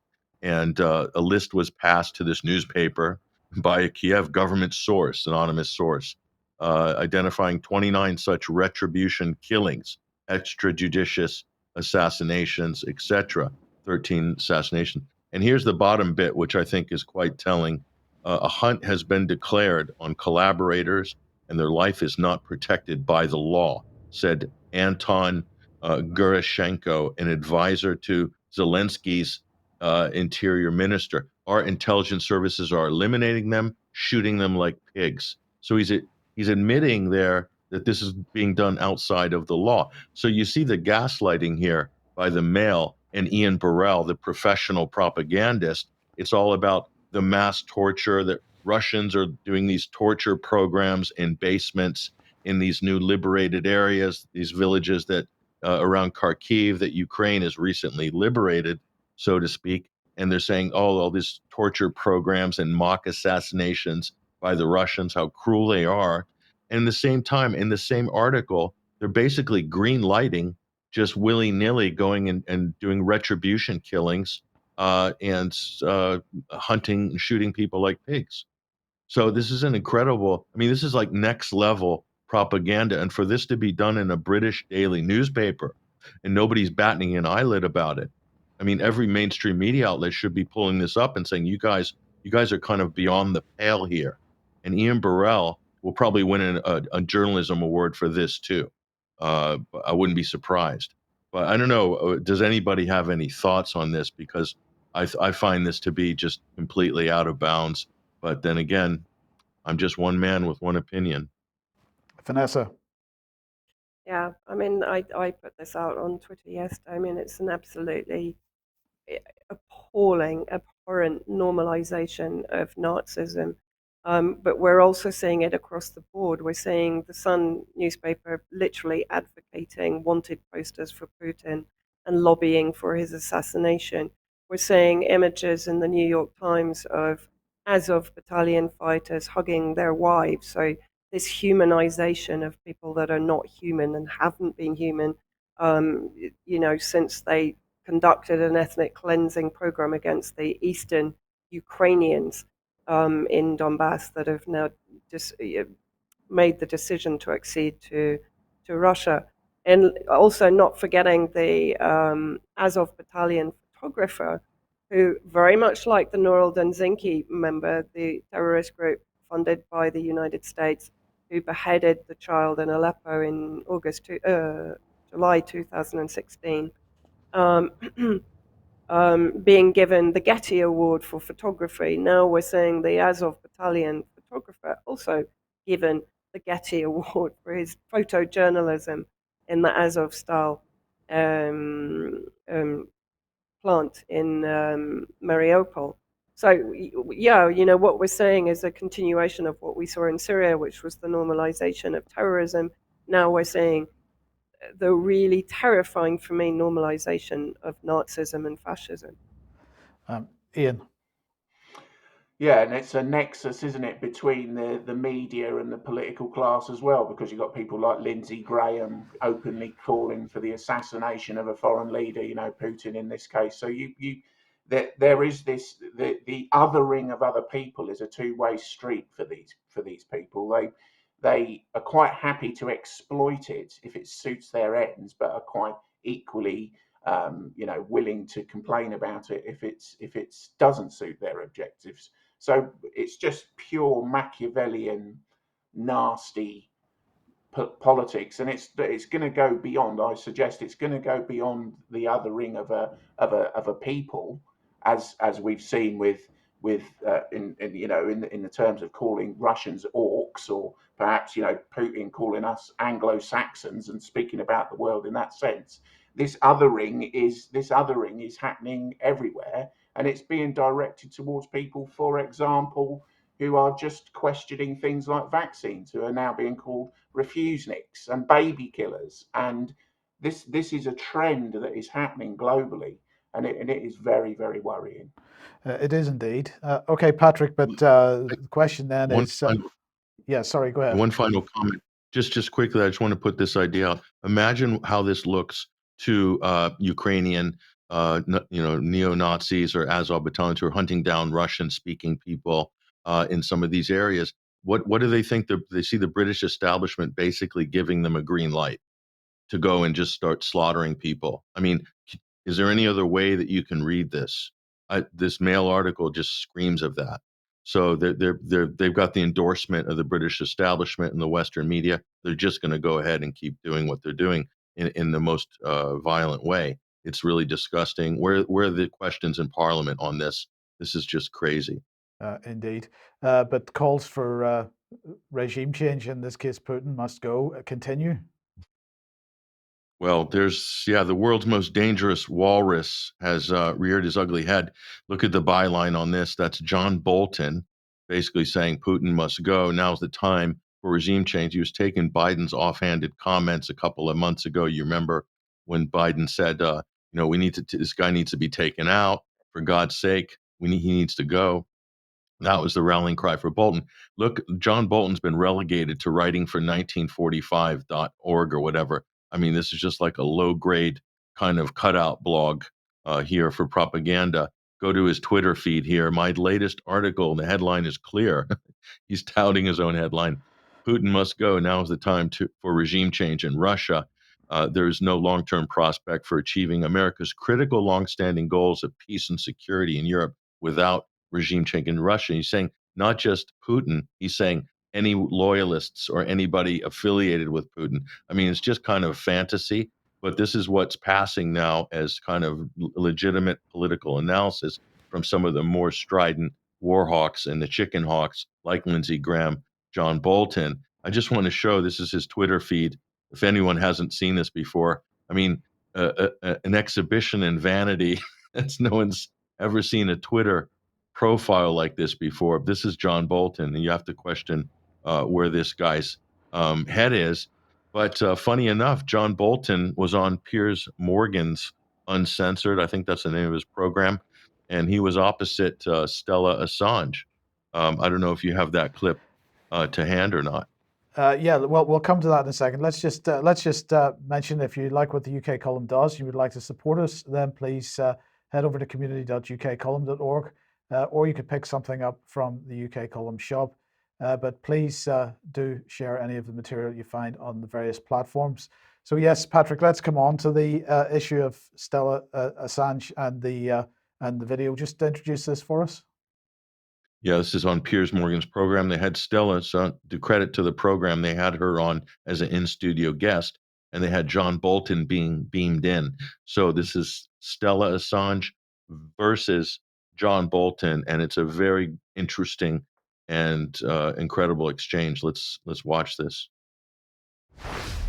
And a list was passed to this newspaper by a Kiev government source, anonymous source, identifying 29 such retribution killings, extrajudicious assassinations, etc., 13 assassinations. And here's the bottom bit, which I think is quite telling. A hunt has been declared on collaborators, and their life is not protected by the law, said Anton Gurashenko, an advisor to Zelensky's interior minister. Our intelligence services are eliminating them, shooting them like pigs. So he's admitting there that this is being done outside of the law. So you see the gaslighting here by the Mail and Iain Burrell, the professional propagandist. It's all about the mass torture that Russians are doing, these torture programs in basements in these new liberated areas, these villages that around Kharkiv that Ukraine has recently liberated, so to speak. And they're saying, oh, all these torture programs and mock assassinations by the Russians, how cruel they are. And at the same time, in the same article, they're basically green lighting just willy-nilly going and doing retribution killings and hunting and shooting people like pigs. So this is an incredible, I mean, this is like next level propaganda. And for this to be done in a British daily newspaper and nobody's batting an eyelid about it. I mean, every mainstream media outlet should be pulling this up and saying, you guys are kind of beyond the pale here. And Iain Burrell will probably win a journalism award for this too. I wouldn't be surprised. But I don't know. Does anybody have any thoughts on this? Because I find this to be just completely out of bounds. But then again, I'm just one man with one opinion. Vanessa. Yeah, I mean, I put this out on Twitter yesterday. I mean, it's an absolutely appalling, abhorrent normalization of Nazism. But we're also seeing it across the board. We're seeing the Sun newspaper literally advocating wanted posters for Putin and lobbying for his assassination. We're seeing images in the New York Times of Azov battalion fighters hugging their wives. So this humanization of people that are not human and haven't been human, since they conducted an ethnic cleansing program against the eastern Ukrainians in Donbas that have now just made the decision to accede to Russia. And also not forgetting the Azov battalion photographer, who very much like the Noral Denzinki member, the terrorist group funded by the United States, who beheaded the child in Aleppo in July 2016. Um, being given the Getty Award for photography. Now we're seeing the Azov battalion photographer also given the Getty Award for his photojournalism in the Azov style plant in Mariupol. So, yeah, what we're seeing is a continuation of what we saw in Syria, which was the normalization of terrorism. Now we're seeing the really terrifying, for me, normalization of Nazism and fascism. Iain. Yeah, and it's a nexus, isn't it, between the media and the political class as well, because you've got people like Lindsey Graham openly calling for the assassination of a foreign leader, Putin in this case. So there is this the othering of other people is a two-way street for these people. They are quite happy to exploit it if it suits their ends, but are quite equally willing to complain about it if it doesn't suit their objectives. So it's just pure Machiavellian, nasty politics, and it's going to go beyond. I suggest it's going to go beyond the othering of a people, as we've seen with in the terms of calling Russians orcs, or perhaps Putin calling us Anglo-Saxons and speaking about the world in that sense. This othering is happening everywhere, and it's being directed towards people, for example, who are just questioning things like vaccines, who are now being called refuseniks and baby killers. And this is a trend that is happening globally, and it is very, very worrying. It is indeed. Okay, Patrick, but the question then is... yeah, sorry, go ahead. One final comment. Just quickly, I just want to put this idea out. Imagine how this looks to Ukrainian, neo-Nazis or Azov battalions who are hunting down Russian-speaking people in some of these areas. What do they think? They see the British establishment basically giving them a green light to go and just start slaughtering people. I mean, is there any other way that you can read this? This Mail article just screams of that. So they've got the endorsement of the British establishment and the Western media. They're just going to go ahead and keep doing what they're doing in the most violent way. It's really disgusting. Where are the questions in Parliament on this? This is just crazy. Indeed. But calls for regime change, in this case Putin must go, continue. Well, the world's most dangerous walrus has reared his ugly head. Look at the byline on this. That's John Bolton basically saying Putin must go. Now's the time for regime change. He was taking Biden's offhanded comments a couple of months ago. You remember when Biden said, this guy needs to be taken out. For God's sake, he needs to go. That was the rallying cry for Bolton. Look, John Bolton's been relegated to writing for 1945.org or whatever. I mean, this is just like a low grade kind of cutout blog here for propaganda. Go to his Twitter feed here. My latest article, the headline is clear. He's touting his own headline. Putin must go. Now is the time for regime change in Russia. There is no long-term prospect for achieving America's critical long-standing goals of peace and security in Europe without regime change in Russia. He's saying not just Putin, he's saying any loyalists or anybody affiliated with Putin. I mean, it's just kind of fantasy. but this is what's passing now as kind of legitimate political analysis from some of the more strident war hawks and the chicken hawks like Lindsey Graham, John Bolton. I just want to show, this is his Twitter feed. If anyone hasn't seen this before, I mean, an exhibition in vanity. That's no one's ever seen a Twitter profile like this before. This is John Bolton, and you have to question where this guy's head is. But funny enough, John Bolton was on Piers Morgan's Uncensored. I think that's the name of his program, and he was opposite Stella Assange. I don't know if you have that clip to hand or not. Yeah, well, we'll come to that in a second. Let's just mention, if you like what the UK column does, you would like to support us, then please head over to community.ukcolumn.org, or you could pick something up from the UK column shop. But please do share any of the material you find on the various platforms. So yes, Patrick, let's come on to the issue of Stella Assange and the video. Just introduce this for us. Yeah, this is on Piers Morgan's program. They had Stella, so to credit to the program, they had her on as an in-studio guest, and they had John Bolton being beamed in. So this is Stella Assange versus John Bolton, and it's a very interesting and incredible exchange. Let's watch this.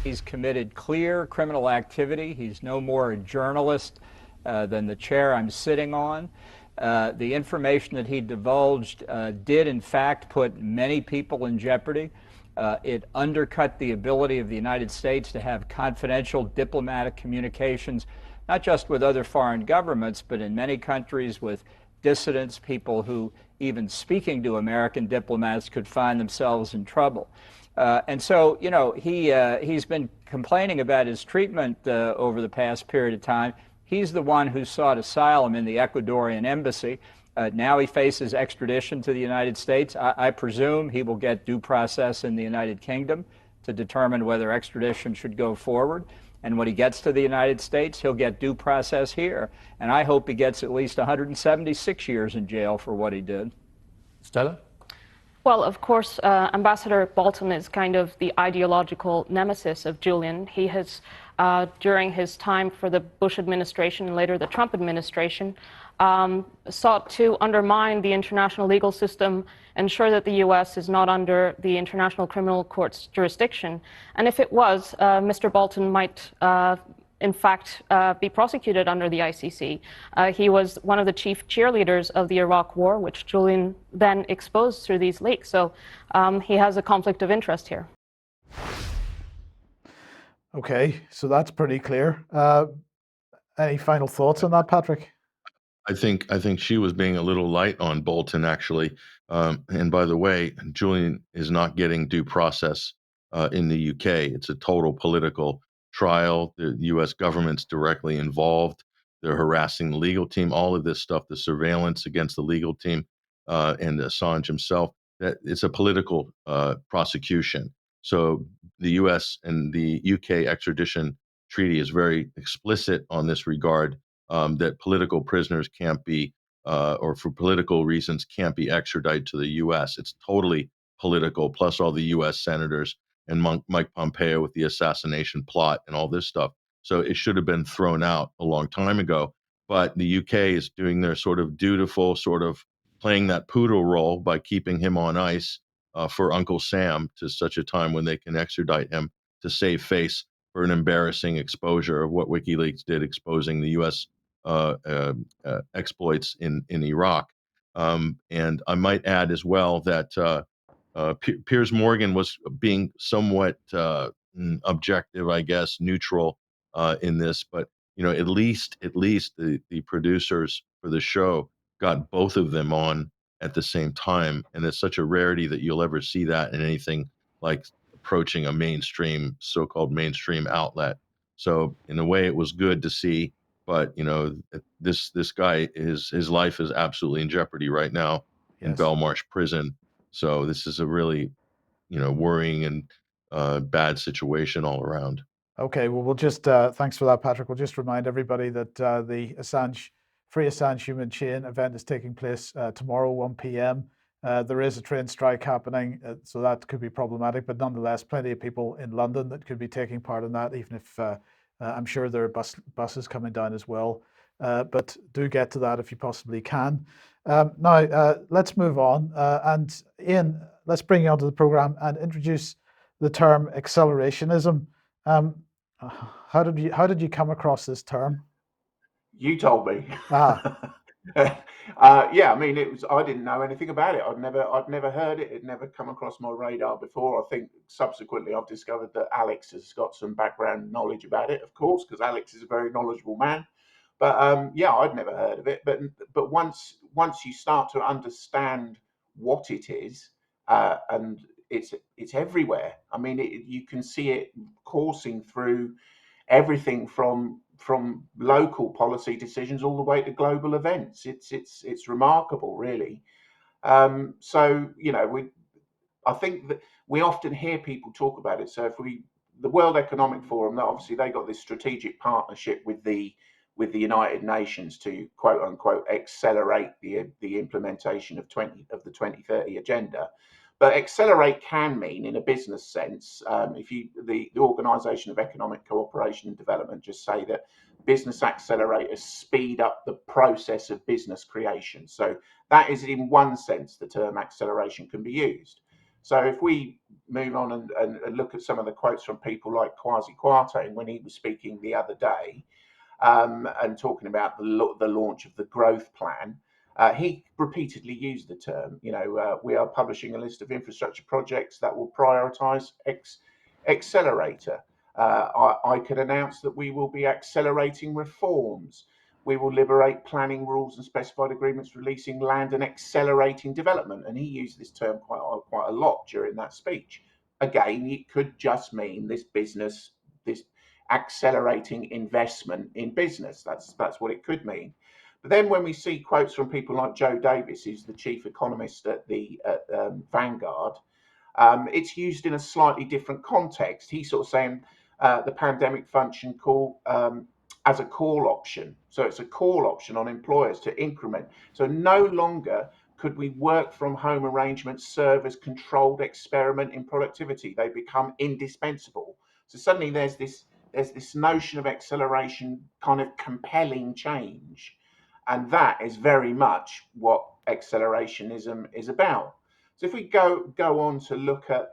He's committed clear criminal activity. He's no more a journalist than the chair I'm sitting on. The information that he divulged did, in fact, put many people in jeopardy. It undercut the ability of the United States to have confidential diplomatic communications, not just with other foreign governments, but in many countries with dissidents, people who, even speaking to American diplomats, could find themselves in trouble. And so, you know, he's been complaining about his treatment over the past period of time. He's the one who sought asylum in the Ecuadorian embassy. Now he faces extradition to the United States. I presume he will get due process in the United Kingdom to determine whether extradition should go forward. And when he gets to the United States, he'll get due process here. And I hope he gets at least 176 years in jail for what he did. Stella? Well, of course, Ambassador Bolton is kind of the ideological nemesis of Julian. He has, during his time for the Bush administration and later the Trump administration, sought to undermine the international legal system, ensure that the U.S. is not under the International Criminal Court's jurisdiction. And if it was, Mr. Bolton might in fact, be prosecuted under the ICC. He was one of the chief cheerleaders of the Iraq War, which Julian then exposed through these leaks. So he has a conflict of interest here. Okay, so that's pretty clear. Any final thoughts on that, Patrick? I think she was being a little light on Bolton, actually. And by the way, Julian is not getting due process in the UK. It's a total political trial. The U.S. government's directly involved. They're harassing the legal team. All of this stuff, the surveillance against the legal team and Assange himself, that it's a political prosecution. So the U.S. and the UK extradition treaty is very explicit on this regard. That political prisoners can't be, or for political reasons, can't be extradited to the U.S. It's totally political, plus all the U.S. senators and Mike Pompeo with the assassination plot and all this stuff. So it should have been thrown out a long time ago. But the UK is doing their sort of dutiful, sort of playing that poodle role by keeping him on ice for Uncle Sam to such a time when they can extradite him to save face for an embarrassing exposure of what WikiLeaks did, exposing the U.S. Exploits in Iraq. And I might add as well that Piers Morgan was being somewhat objective, I guess, neutral in this, but you know, at least the producers for the show got both of them on at the same time, and it's such a rarity that you'll ever see that in anything like approaching a mainstream, so-called mainstream outlet. So in a way, it was good to see. But you know, this guy, his life is absolutely in jeopardy right now in Belmarsh prison. So this is a really, you know, worrying and bad situation all around. Okay, well, we'll just thanks for that, Patrick. We'll just remind everybody that the Free Assange Human Chain event is taking place tomorrow, 1 p.m. There is a train strike happening, so that could be problematic. But nonetheless, plenty of people in London that could be taking part in that, even if I'm sure there are buses coming down as well, but do get to that if you possibly can. Now, let's move on. And Iain, let's bring you onto the program and introduce the term accelerationism. How did you come across this term? You told me. Ah. Yeah, I mean, I didn't know anything about it. I'd never heard it. It never come across my radar before. I think subsequently I've discovered that Alex has got some background knowledge about it, of course, because Alex is a very knowledgeable man. But yeah, I'd never heard of it. But once you start to understand what it is, and it's everywhere. I mean, you can see it coursing through everything from local policy decisions all the way to global events. It's remarkable, really. So I think that we often hear people talk about it. So the World Economic Forum, obviously they got this strategic partnership with the United Nations to quote unquote accelerate the implementation of the 2030 agenda. But accelerate can mean, in a business sense, if the Organisation of Economic Cooperation and Development just say that business accelerators speed up the process of business creation. So that is, in one sense, the term acceleration can be used. So if we move on and look at some of the quotes from people like Kwasi Kwarteng when he was speaking the other day, and talking about the launch of the growth plan, he repeatedly used the term, we are publishing a list of infrastructure projects that will prioritise accelerator. I could announce that we will be accelerating reforms. We will liberate planning rules and specified agreements, releasing land and accelerating development. And he used this term quite a lot during that speech. Again, it could just mean this accelerating investment in business. That's what it could mean. But then when we see quotes from people like Joe Davis, who's the chief economist at Vanguard, it's used in a slightly different context. He's sort of saying the pandemic function as a call option. So it's a call option on employers to increment. So no longer could we work from home arrangements serve as controlled experiment in productivity. They become indispensable. So suddenly there's this notion of acceleration kind of compelling change. And that is very much what accelerationism is about. So if we go on to look at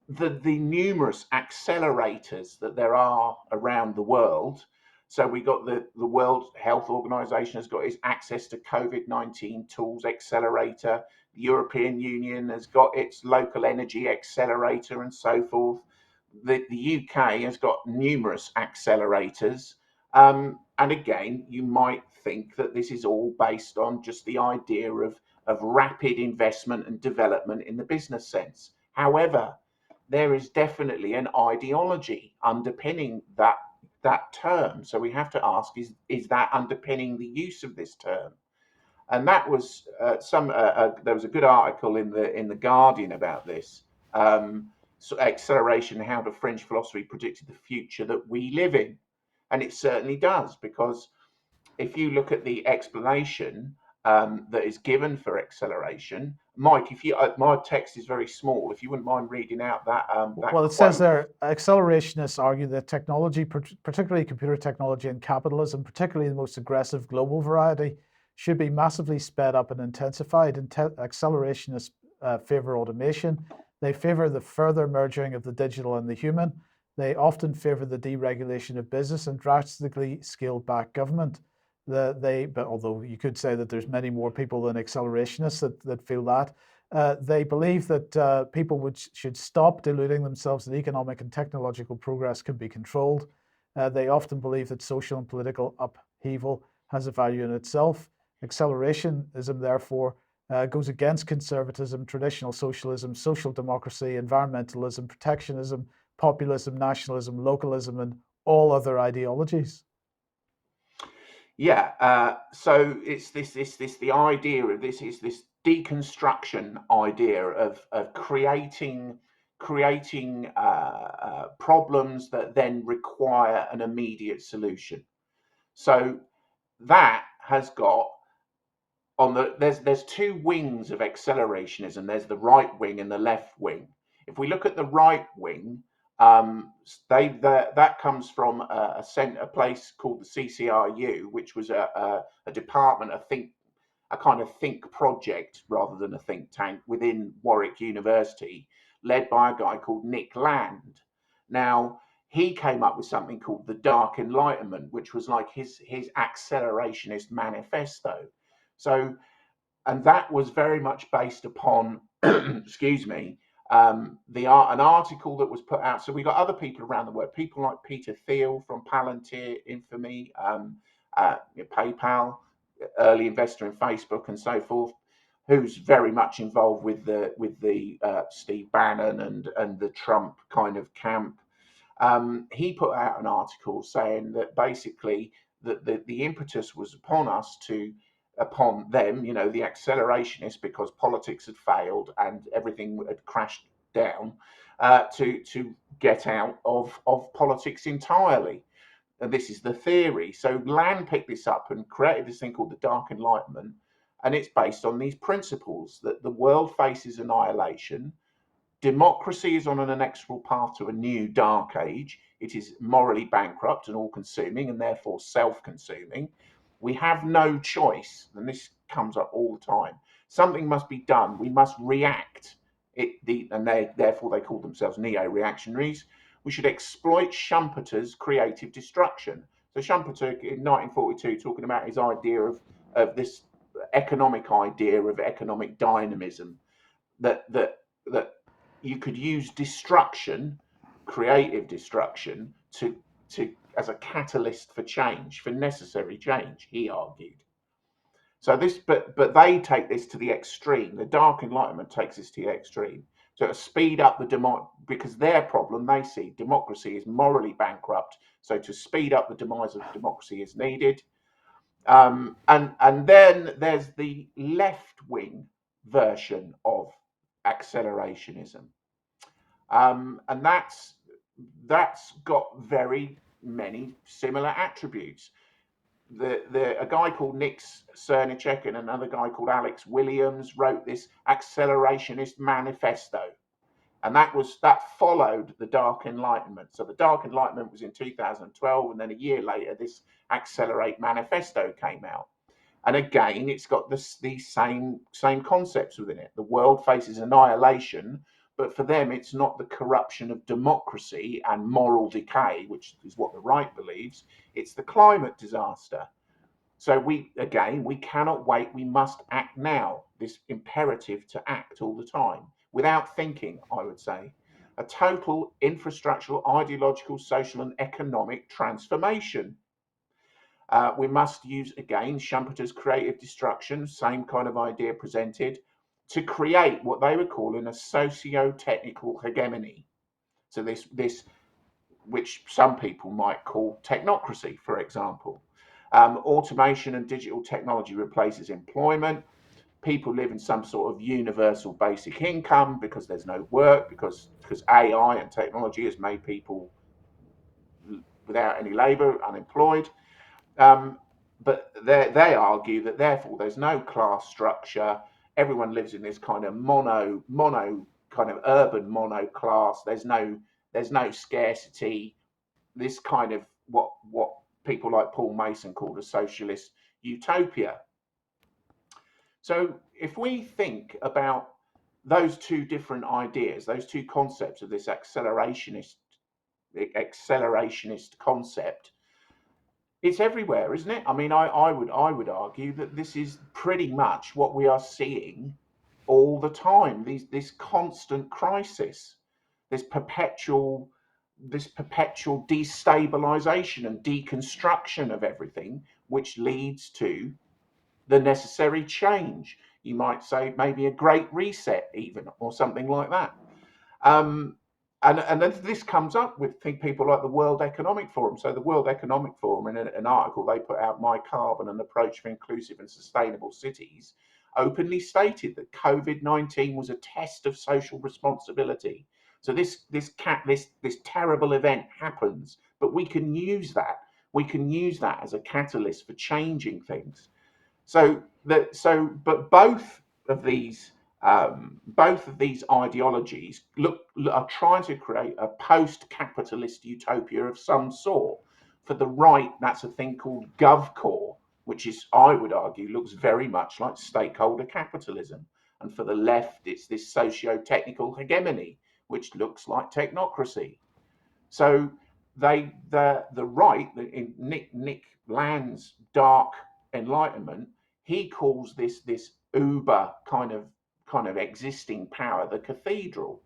the numerous accelerators that there are around the world. So we got the World Health Organization has got its access to COVID-19 tools accelerator. The European Union has got its local energy accelerator and so forth. The UK has got numerous accelerators. And again, you might think that this is all based on just the idea of rapid investment and development in the business sense. However, there is definitely an ideology underpinning that term. So we have to ask, is that underpinning the use of this term? And that was there was a good article in the Guardian about this. So acceleration, how the French philosophy predicted the future that we live in. And it certainly does, because if you look at the explanation that is given for acceleration, Mike, if you my text is very small, if you wouldn't mind reading out that well, it says there, accelerationists argue that technology, particularly computer technology and capitalism, particularly the most aggressive global variety, should be massively sped up and intensified. Accelerationists favor automation. They favor the further merging of the digital and the human. They often favor the deregulation of business and drastically scaled back government. But although you could say that there's many more people than accelerationists that feel that, they believe that people should stop deluding themselves that economic and technological progress can be controlled. They often believe that social and political upheaval has a value in itself. Accelerationism, therefore, goes against conservatism, traditional socialism, social democracy, environmentalism, protectionism, populism, nationalism, localism, and all other ideologies. Yeah, so it's the idea of this deconstruction idea of creating problems that then require an immediate solution. So that has got there's two wings of accelerationism. There's the right wing and the left wing. If we look at the right wing, That comes from a place called the CCRU, which was a department, a kind of think project rather than a think tank within Warwick University, led by a guy called Nick Land. Now, he came up with something called the Dark Enlightenment, which was like his accelerationist manifesto. So, and that was very much based upon, excuse me, an article that was put out. So we got other people around the world, people like Peter Thiel from Palantir, Infamy, PayPal, early investor in Facebook, and so forth, who's very much involved with the Steve Bannon and the Trump kind of camp. He put out an article saying that basically that the impetus was upon them, you know, the accelerationists, because politics had failed and everything had crashed down, to get out of politics entirely. And this is the theory. So Land picked this up and created this thing called the Dark Enlightenment, and it's based on these principles that the world faces annihilation. Democracy is on an inexorable path to a new dark age. It is morally bankrupt and all-consuming, and therefore self-consuming. We have no choice, and this comes up all the time. Something must be done. We must react. Therefore they call themselves neo-reactionaries. We should exploit Schumpeter's creative destruction. So Schumpeter in 1942, talking about his idea of this economic idea of economic dynamism, that you could use destruction, creative destruction, to as a catalyst for change, for necessary change, he argued. So this, but they take this to the extreme. The Dark Enlightenment takes this to the extreme. So to speed up because their problem, they see democracy is morally bankrupt. So to speed up the demise of democracy is needed. And then there's the left-wing version of accelerationism, and that's got very many similar attributes. A guy called Nick Cernicek and another guy called Alex Williams wrote this accelerationist manifesto, and that followed the Dark Enlightenment. So the Dark Enlightenment was in 2012, and then a year later this Accelerate manifesto came out. And again, it's got these same concepts within it. The world faces annihilation, but for them, it's not the corruption of democracy and moral decay, which is what the right believes. It's the climate disaster. So we cannot wait. We must act now. This imperative to act all the time without thinking, I would say. A total infrastructural, ideological, social, and economic transformation. We must use, again, Schumpeter's creative destruction, same kind of idea presented, to create what they were calling a socio-technical hegemony. So this, which some people might call technocracy, for example. Automation and digital technology replaces employment. People live in some sort of universal basic income because there's no work, because AI and technology has made people without any labor, unemployed. But they argue that therefore there's no class structure. Everyone lives in this kind of mono kind of urban mono class. There's no scarcity. This kind of what people like Paul Mason called a socialist utopia. So if we think about those two different ideas, those two concepts of this accelerationist concept, it's everywhere, isn't it? I mean, I would argue that this is pretty much what we are seeing all the time. This constant crisis, this perpetual destabilization and deconstruction of everything, which leads to the necessary change. You might say maybe a great reset, even, or something like that. And then this comes up with people like the World Economic Forum. So the World Economic Forum, in an article they put out, My Carbon, an Approach for Inclusive and Sustainable Cities, openly stated that COVID-19 was a test of social responsibility. So this terrible event happens, but we can use that. We can use that as a catalyst for changing things. But both of these both of these ideologies are trying to create a post-capitalist utopia of some sort. For the right, that's a thing called GovCore, which is, I would argue, looks very much like stakeholder capitalism. And for the left, it's this socio-technical hegemony, which looks like technocracy. So the right, in Nick Land's dark Enlightenment, he calls this uber kind of existing power the cathedral.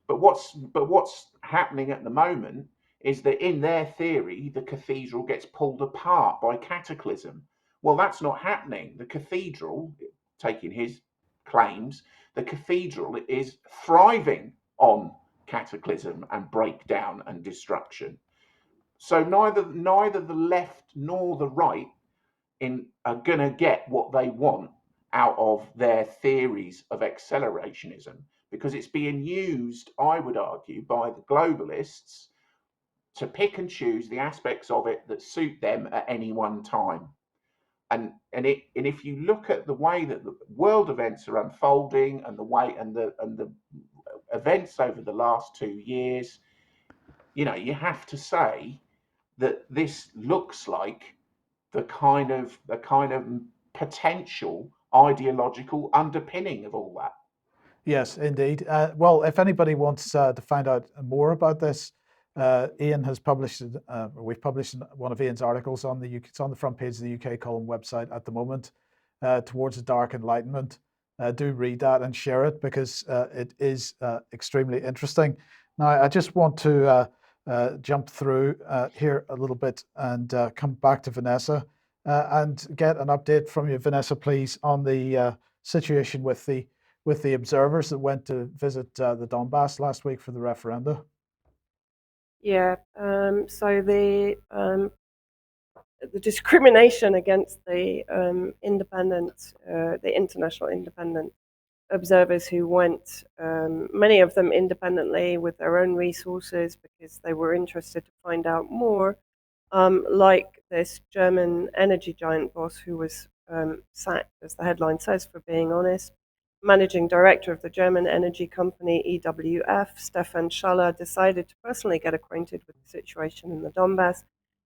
But what's happening at the moment is that in their theory, the cathedral gets pulled apart by cataclysm. Well, that's not happening. The cathedral, taking his claims, the cathedral is thriving on cataclysm and breakdown and destruction. So neither the left nor the right are going to get what they want out of their theories of accelerationism, because it's being used, I would argue, by the globalists to pick and choose the aspects of it that suit them at any one time. And if you look at the way that the world events are unfolding and the events over the last 2 years, you have to say that this looks like the kind of potential ideological underpinning of all that. Yes, indeed. Well, if anybody wants to find out more about this, Iain has published, we've published one of Iain's articles on it's on the front page of the UK Column website at the moment, Towards a Dark Enlightenment. Do read that and share it, because it is extremely interesting. Now, I just want to jump through here a little bit and come back to Vanessa and get an update from you, Vanessa, please, on the situation with the observers that went to visit the Donbas last week for the referendum. Yeah, so the discrimination against the international independent observers who went, many of them independently with their own resources because they were interested to find out more, like this German energy giant boss who was sacked, as the headline says, for being honest. Managing director of the German energy company EWF, Stefan Schaller, decided to personally get acquainted with the situation in the Donbas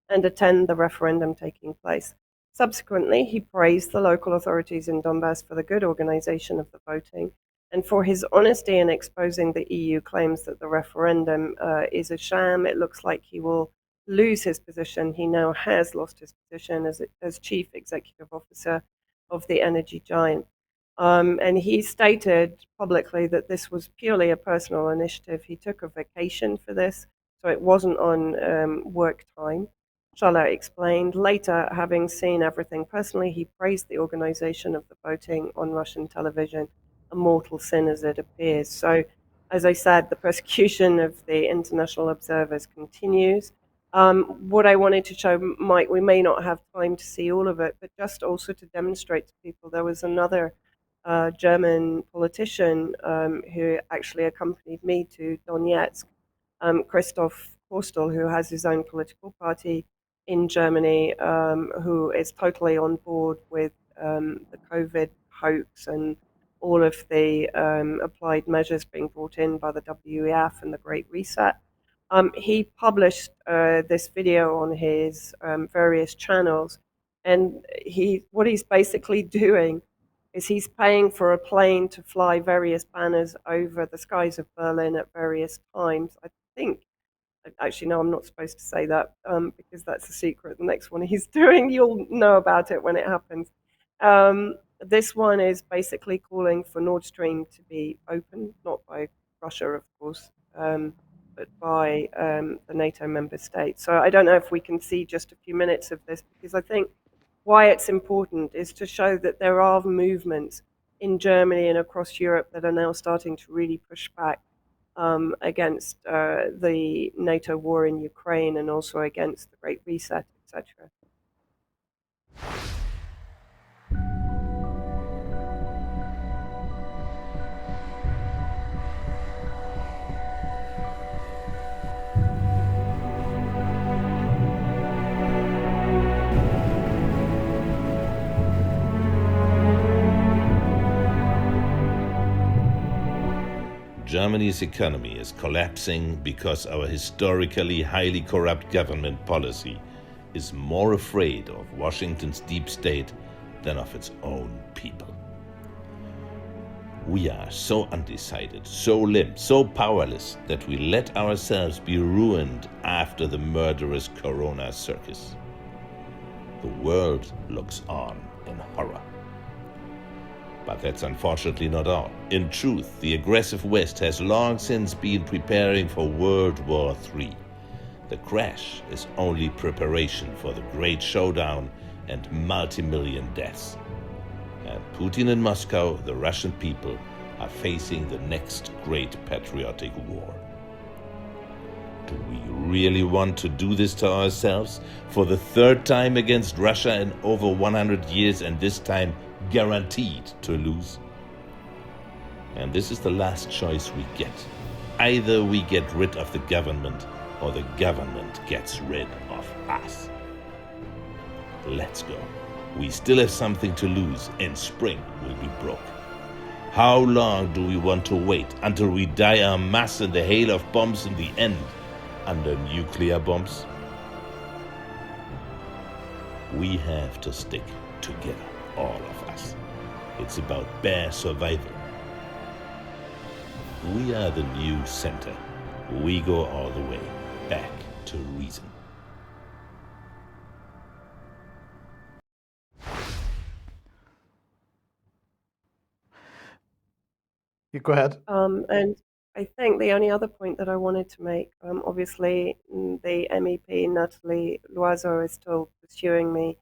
and attend the referendum taking place. Subsequently, he praised the local authorities in Donbas for the good organization of the voting and for his honesty in exposing the EU claims that the referendum is a sham. It looks like he will lose his position. He now has lost his position as chief executive officer of the energy giant. And he stated publicly that this was purely a personal initiative. He took a vacation for this, so it wasn't on work time. Schaller explained. Later, having seen everything personally, he praised the organization of the voting on Russian television, a mortal sin as it appears. So, as I said, the persecution of the international observers continues. What I wanted to show, Mike, we may not have time to see all of it, but just also to demonstrate to people, there was another German politician who actually accompanied me to Donetsk, Christoph Korstel, who has his own political party in Germany, who is totally on board with the COVID hoax and all of the applied measures being brought in by the WEF and the Great Reset. He published this video on his various channels, and what he's basically doing is he's paying for a plane to fly various banners over the skies of Berlin at various times. I think, actually, no, I'm not supposed to say that because that's a secret. The next one he's doing, you'll know about it when it happens. This one is basically calling for Nord Stream to be opened, not by Russia, of course, but by the NATO member states. So I don't know if we can see just a few minutes of this, because I think why it's important is to show that there are movements in Germany and across Europe that are now starting to really push back against the NATO war in Ukraine and also against the Great Reset, etc. Germany's economy is collapsing because our historically highly corrupt government policy is more afraid of Washington's deep state than of its own people. We are so undecided, so limp, so powerless that we let ourselves be ruined after the murderous corona circus. The world looks on in horror. But that's unfortunately not all. In truth, the aggressive West has long since been preparing for World War III. The crash is only preparation for the great showdown and multi-million deaths. And Putin and Moscow, the Russian people, are facing the next great patriotic war. Do we really want to do this to ourselves for the third time against Russia in over 100 years, and this time guaranteed to lose? And this is the last choice we get. Either we get rid of the government or the government gets rid of us. Let's go. We still have something to lose, and spring will be broke. How long do we want to wait until we die en masse in the hail of bombs in the end, under nuclear bombs? We have to stick together, all of us. It's about bare survival. We are the new center. We go all the way back to reason. You go ahead. And I think the only other point that I wanted to make, obviously, the MEP Nathalie Loiseau is still pursuing me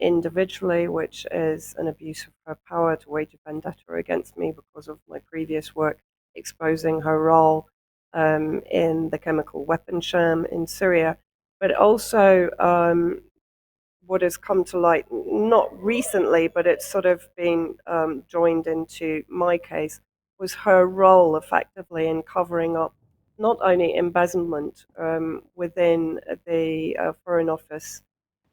individually, which is an abuse of her power to wage a vendetta against me because of my previous work exposing her role in the chemical weapon sham in Syria. But also, what has come to light, not recently, but it's sort of been joined into my case, was her role effectively in covering up not only embezzlement within the Foreign Office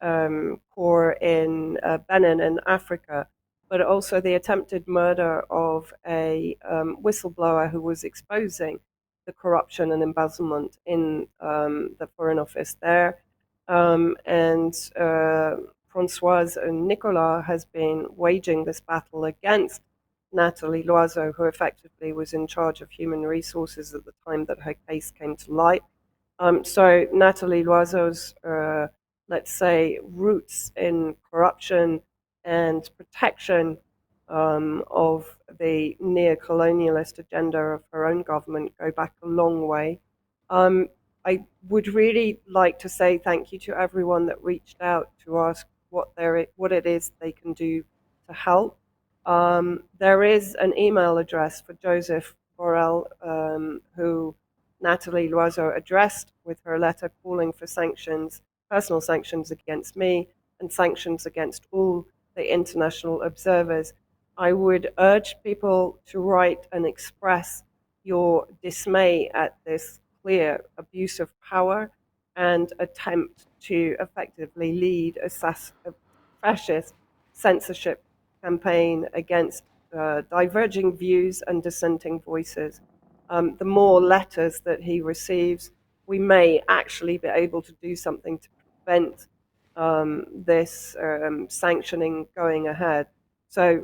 corps in Benin in Africa, but also the attempted murder of a whistleblower who was exposing the corruption and embezzlement in the Foreign Office there. And Françoise and Nicolas has been waging this battle against Nathalie Loiseau, who effectively was in charge of human resources at the time that her case came to light. So Nathalie Loiseau's, let's say, roots in corruption and protection of the neo-colonialist agenda of her own government go back a long way. I would really like to say thank you to everyone that reached out to ask what it is they can do to help. There is an email address for Joseph Borrell, who Nathalie Loiseau addressed with her letter calling for sanctions, personal sanctions against me, and sanctions against all the international observers. I would urge people to write and express your dismay at this clear abuse of power and attempt to effectively lead a fascist censorship campaign against diverging views and dissenting voices. The more letters that he receives, we may actually be able to do something to prevent this sanctioning going ahead. So,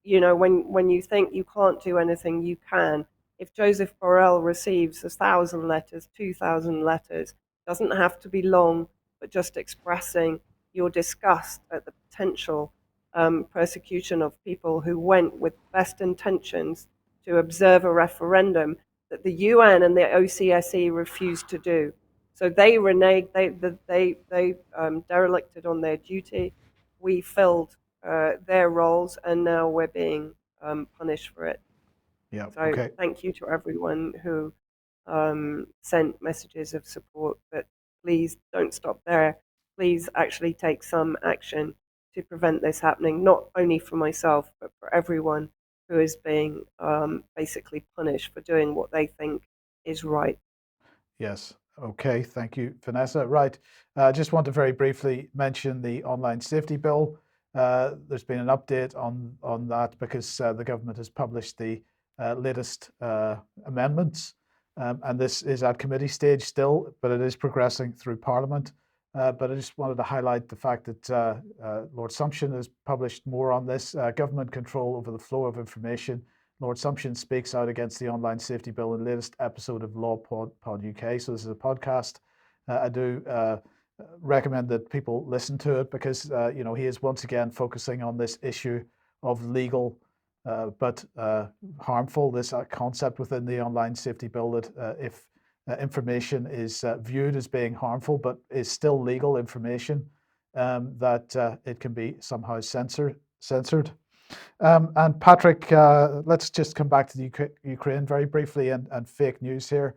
you know, when you think you can't do anything, you can. If Joseph Borrell receives 1,000 letters, 2,000 letters, doesn't have to be long, but just expressing your disgust at the potential persecution of people who went with best intentions to observe a referendum that the UN and the OCSE refused to do. So they reneged, they derelicted on their duty. We filled their roles, and now we're being punished for it. Yeah. So Okay. thank you to everyone who sent messages of support, but please don't stop there. Please actually take some action to prevent this happening, not only for myself, but for everyone who is being basically punished for doing what they think is right. Yes. Okay. Thank you, Vanessa. Right. I just want to very briefly mention the online safety bill. There's been an update on that because the government has published the latest amendments. And this is at committee stage still, but it is progressing through Parliament. But I just wanted to highlight the fact that Lord Sumption has published more on this, government control over the flow of information. Lord Sumption speaks out against the online safety bill in the latest episode of Law Pod UK. So this is a podcast. I do recommend that people listen to it because he is once again focusing on this issue of legal but harmful, this concept within the online safety bill that if information is viewed as being harmful but is still legal information, that it can be somehow censored. And Patrick, let's just come back to the Ukraine very briefly and fake news here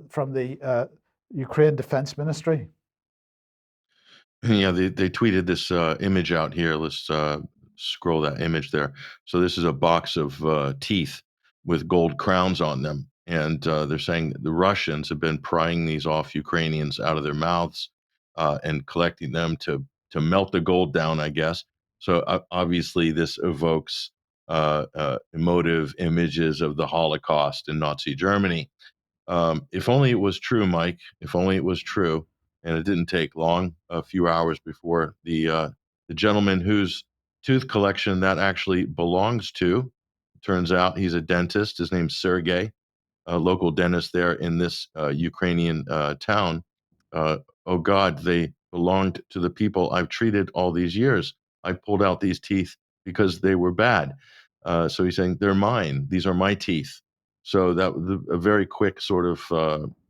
from the Ukraine Defense Ministry. Yeah, they tweeted this image out here. Let's scroll that image there. So this is a box of teeth with gold crowns on them. And they're saying that the Russians have been prying these off Ukrainians out of their mouths and collecting them to melt the gold down, I guess. So obviously this evokes emotive images of the Holocaust in Nazi Germany. If only it was true, Mike. If only it was true, and it didn't take long, a few hours before the gentleman whose tooth collection that actually belongs to. Turns out he's a dentist. His name's Sergey, a local dentist there in this Ukrainian town. Oh God, they belonged to the people I've treated all these years. I pulled out these teeth because they were bad. So he's saying they're mine. These are my teeth. So that was a very quick sort of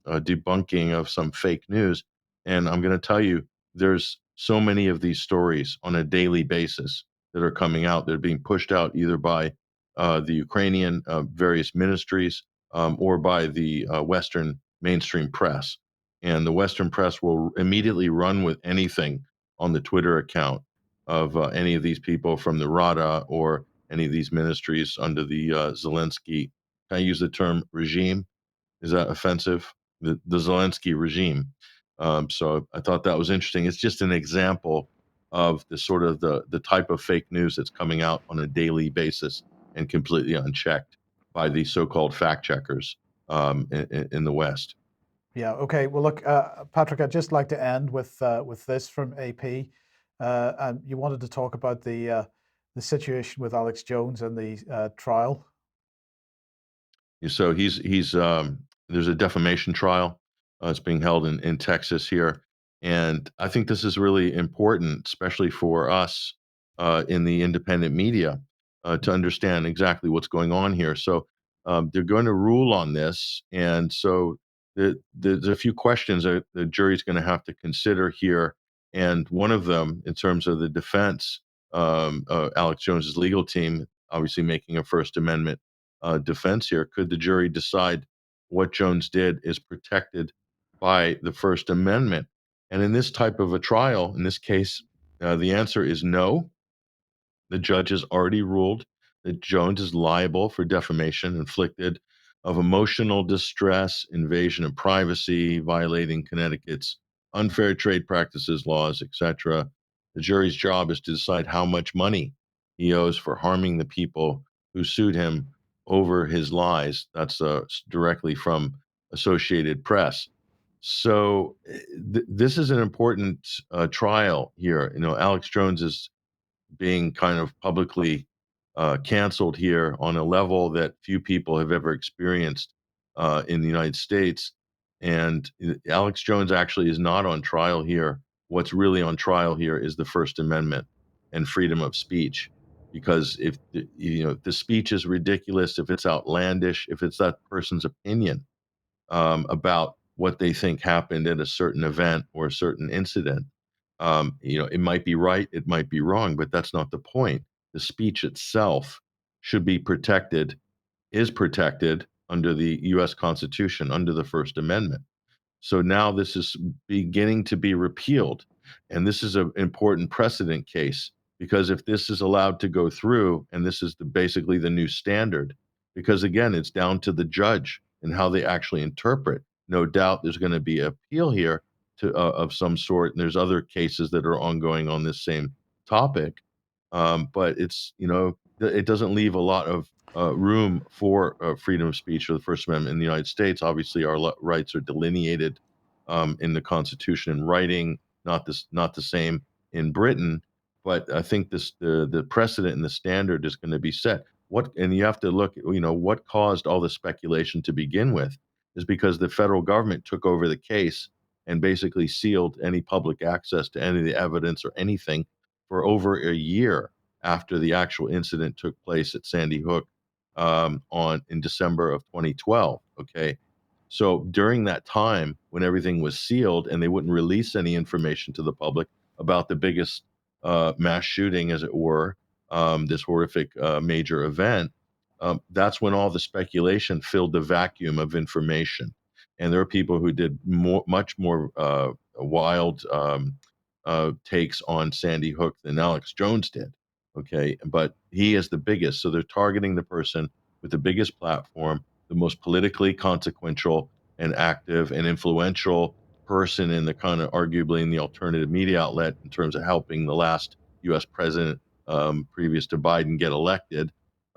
debunking of some fake news. And I'm going to tell you, there's so many of these stories on a daily basis that are coming out. They're being pushed out either by the Ukrainian various ministries or by the Western mainstream press. And the Western press will immediately run with anything on the Twitter account of any of these people from the Rada or any of these ministries under the Zelensky. Can I use the term regime? Is that offensive? The Zelensky regime. So I thought that was interesting. It's just an example of the sort of the type of fake news that's coming out on a daily basis and completely unchecked by the so-called fact checkers in the West. Yeah. Okay. Well, look, Patrick, I'd just like to end with this from AP. And you wanted to talk about the situation with Alex Jones and the trial. So he's there's a defamation trial. It's being held in Texas here, and I think this is really important, especially for us in the independent media, to understand exactly what's going on here. So they're going to rule on this, and so there's a few questions that the jury's going to have to consider here, and one of them, in terms of the defense, Alex Jones's legal team, obviously making a First Amendment defense here. Could the jury decide what Jones did is protected by the First Amendment? And in this type of a trial, in this case, the answer is no. The judge has already ruled that Jones is liable for defamation inflicted of emotional distress, invasion of privacy, violating Connecticut's unfair trade practices laws, etc. The jury's job is to decide how much money he owes for harming the people who sued him over his lies. That's directly from Associated Press. So this is an important trial here. You know, Alex Jones is being kind of publicly canceled here on a level that few people have ever experienced in the United States. And Alex Jones actually is not on trial here. What's really on trial here is the First Amendment and freedom of speech. Because if the speech is ridiculous, if it's outlandish, if it's that person's opinion about what they think happened at a certain event or a certain incident, it might be right, it might be wrong, but that's not the point. The speech itself should be protected, is protected under the US Constitution, under the First Amendment. So now this is beginning to be repealed. And this is an important precedent case because if this is allowed to go through, and this is basically the new standard, because again, it's down to the judge and how they actually interpret. No doubt there's going to be appeal here of some sort. And there's other cases that are ongoing on this same topic. But it doesn't leave a lot of room for freedom of speech or the First Amendment in the United States. Obviously, our rights are delineated in the Constitution in writing, not the same in Britain. But I think the precedent and the standard is going to be set. And you have to look, what caused all the speculation to begin with is because the federal government took over the case and basically sealed any public access to any of the evidence or anything for over a year after the actual incident took place at Sandy Hook in December of 2012. Okay. So during that time when everything was sealed and they wouldn't release any information to the public about the biggest mass shooting, as it were, this horrific major event, that's when all the speculation filled the vacuum of information. And there are people who did much more wild takes on Sandy Hook than Alex Jones did. Okay, but he is the biggest. So they're targeting the person with the biggest platform, the most politically consequential and active and influential person in the kind of arguably in the alternative media outlet in terms of helping the last U.S. president previous to Biden get elected,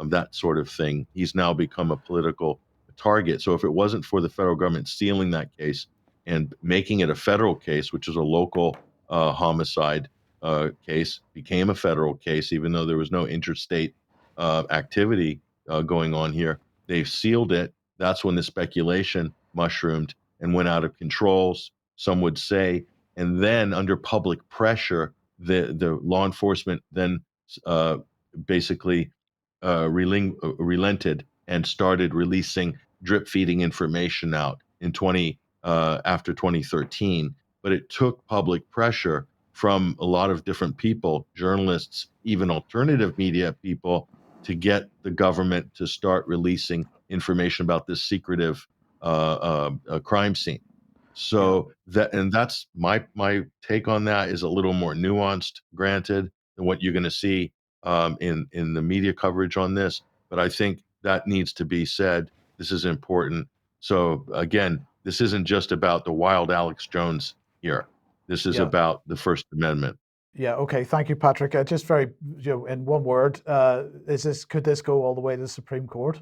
that sort of thing. He's now become a political target. So if it wasn't for the federal government sealing that case and making it a federal case, which is a local homicide case, became a federal case, even though there was no interstate activity going on here. They've sealed it. That's when the speculation mushroomed and went out of control, some would say. And then under public pressure, the law enforcement then basically relented and started releasing drip feeding information out after 2013. But it took public pressure from a lot of different people, journalists, even alternative media people, to get the government to start releasing information about this secretive crime scene. So that's my take on that is a little more nuanced, granted, than what you're going to see in the media coverage on this. But I think that needs to be said. This is important. So again, this isn't just about the wild Alex Jones here. This is about the First Amendment. Yeah. Okay. Thank you, Patrick. Just very, in one word, could this go all the way to the Supreme Court?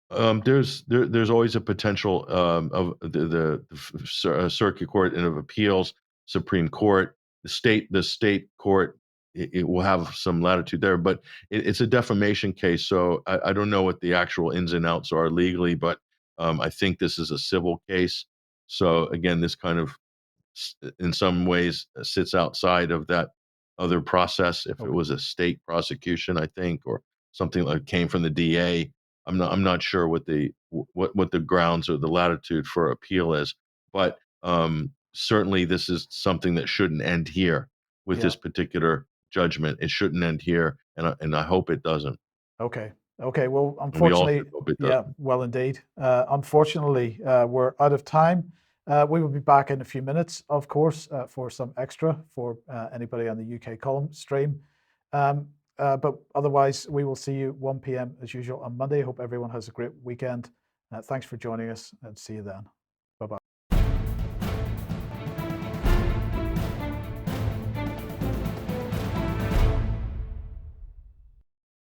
There's always a potential of the Circuit Court and of Appeals, Supreme Court, the state court. It will have some latitude there, but it's a defamation case, so I don't know what the actual ins and outs are legally, but I think this is a civil case. So again, this kind of in some ways sits outside of that other process. If it was a state prosecution, I think, or something like came from the DA, I'm not sure what the grounds or the latitude for appeal is, but certainly this is something that shouldn't end here with this particular judgment. It shouldn't end here, and I hope it doesn't. Okay. Okay. Well, And we all unfortunately, should hope it doesn't. well, indeed. Unfortunately, we're out of time. We will be back in a few minutes, of course, for some extra for anybody on the UK column stream. But otherwise, we will see you 1 p.m. as usual on Monday. Hope everyone has a great weekend. Thanks for joining us, and see you then.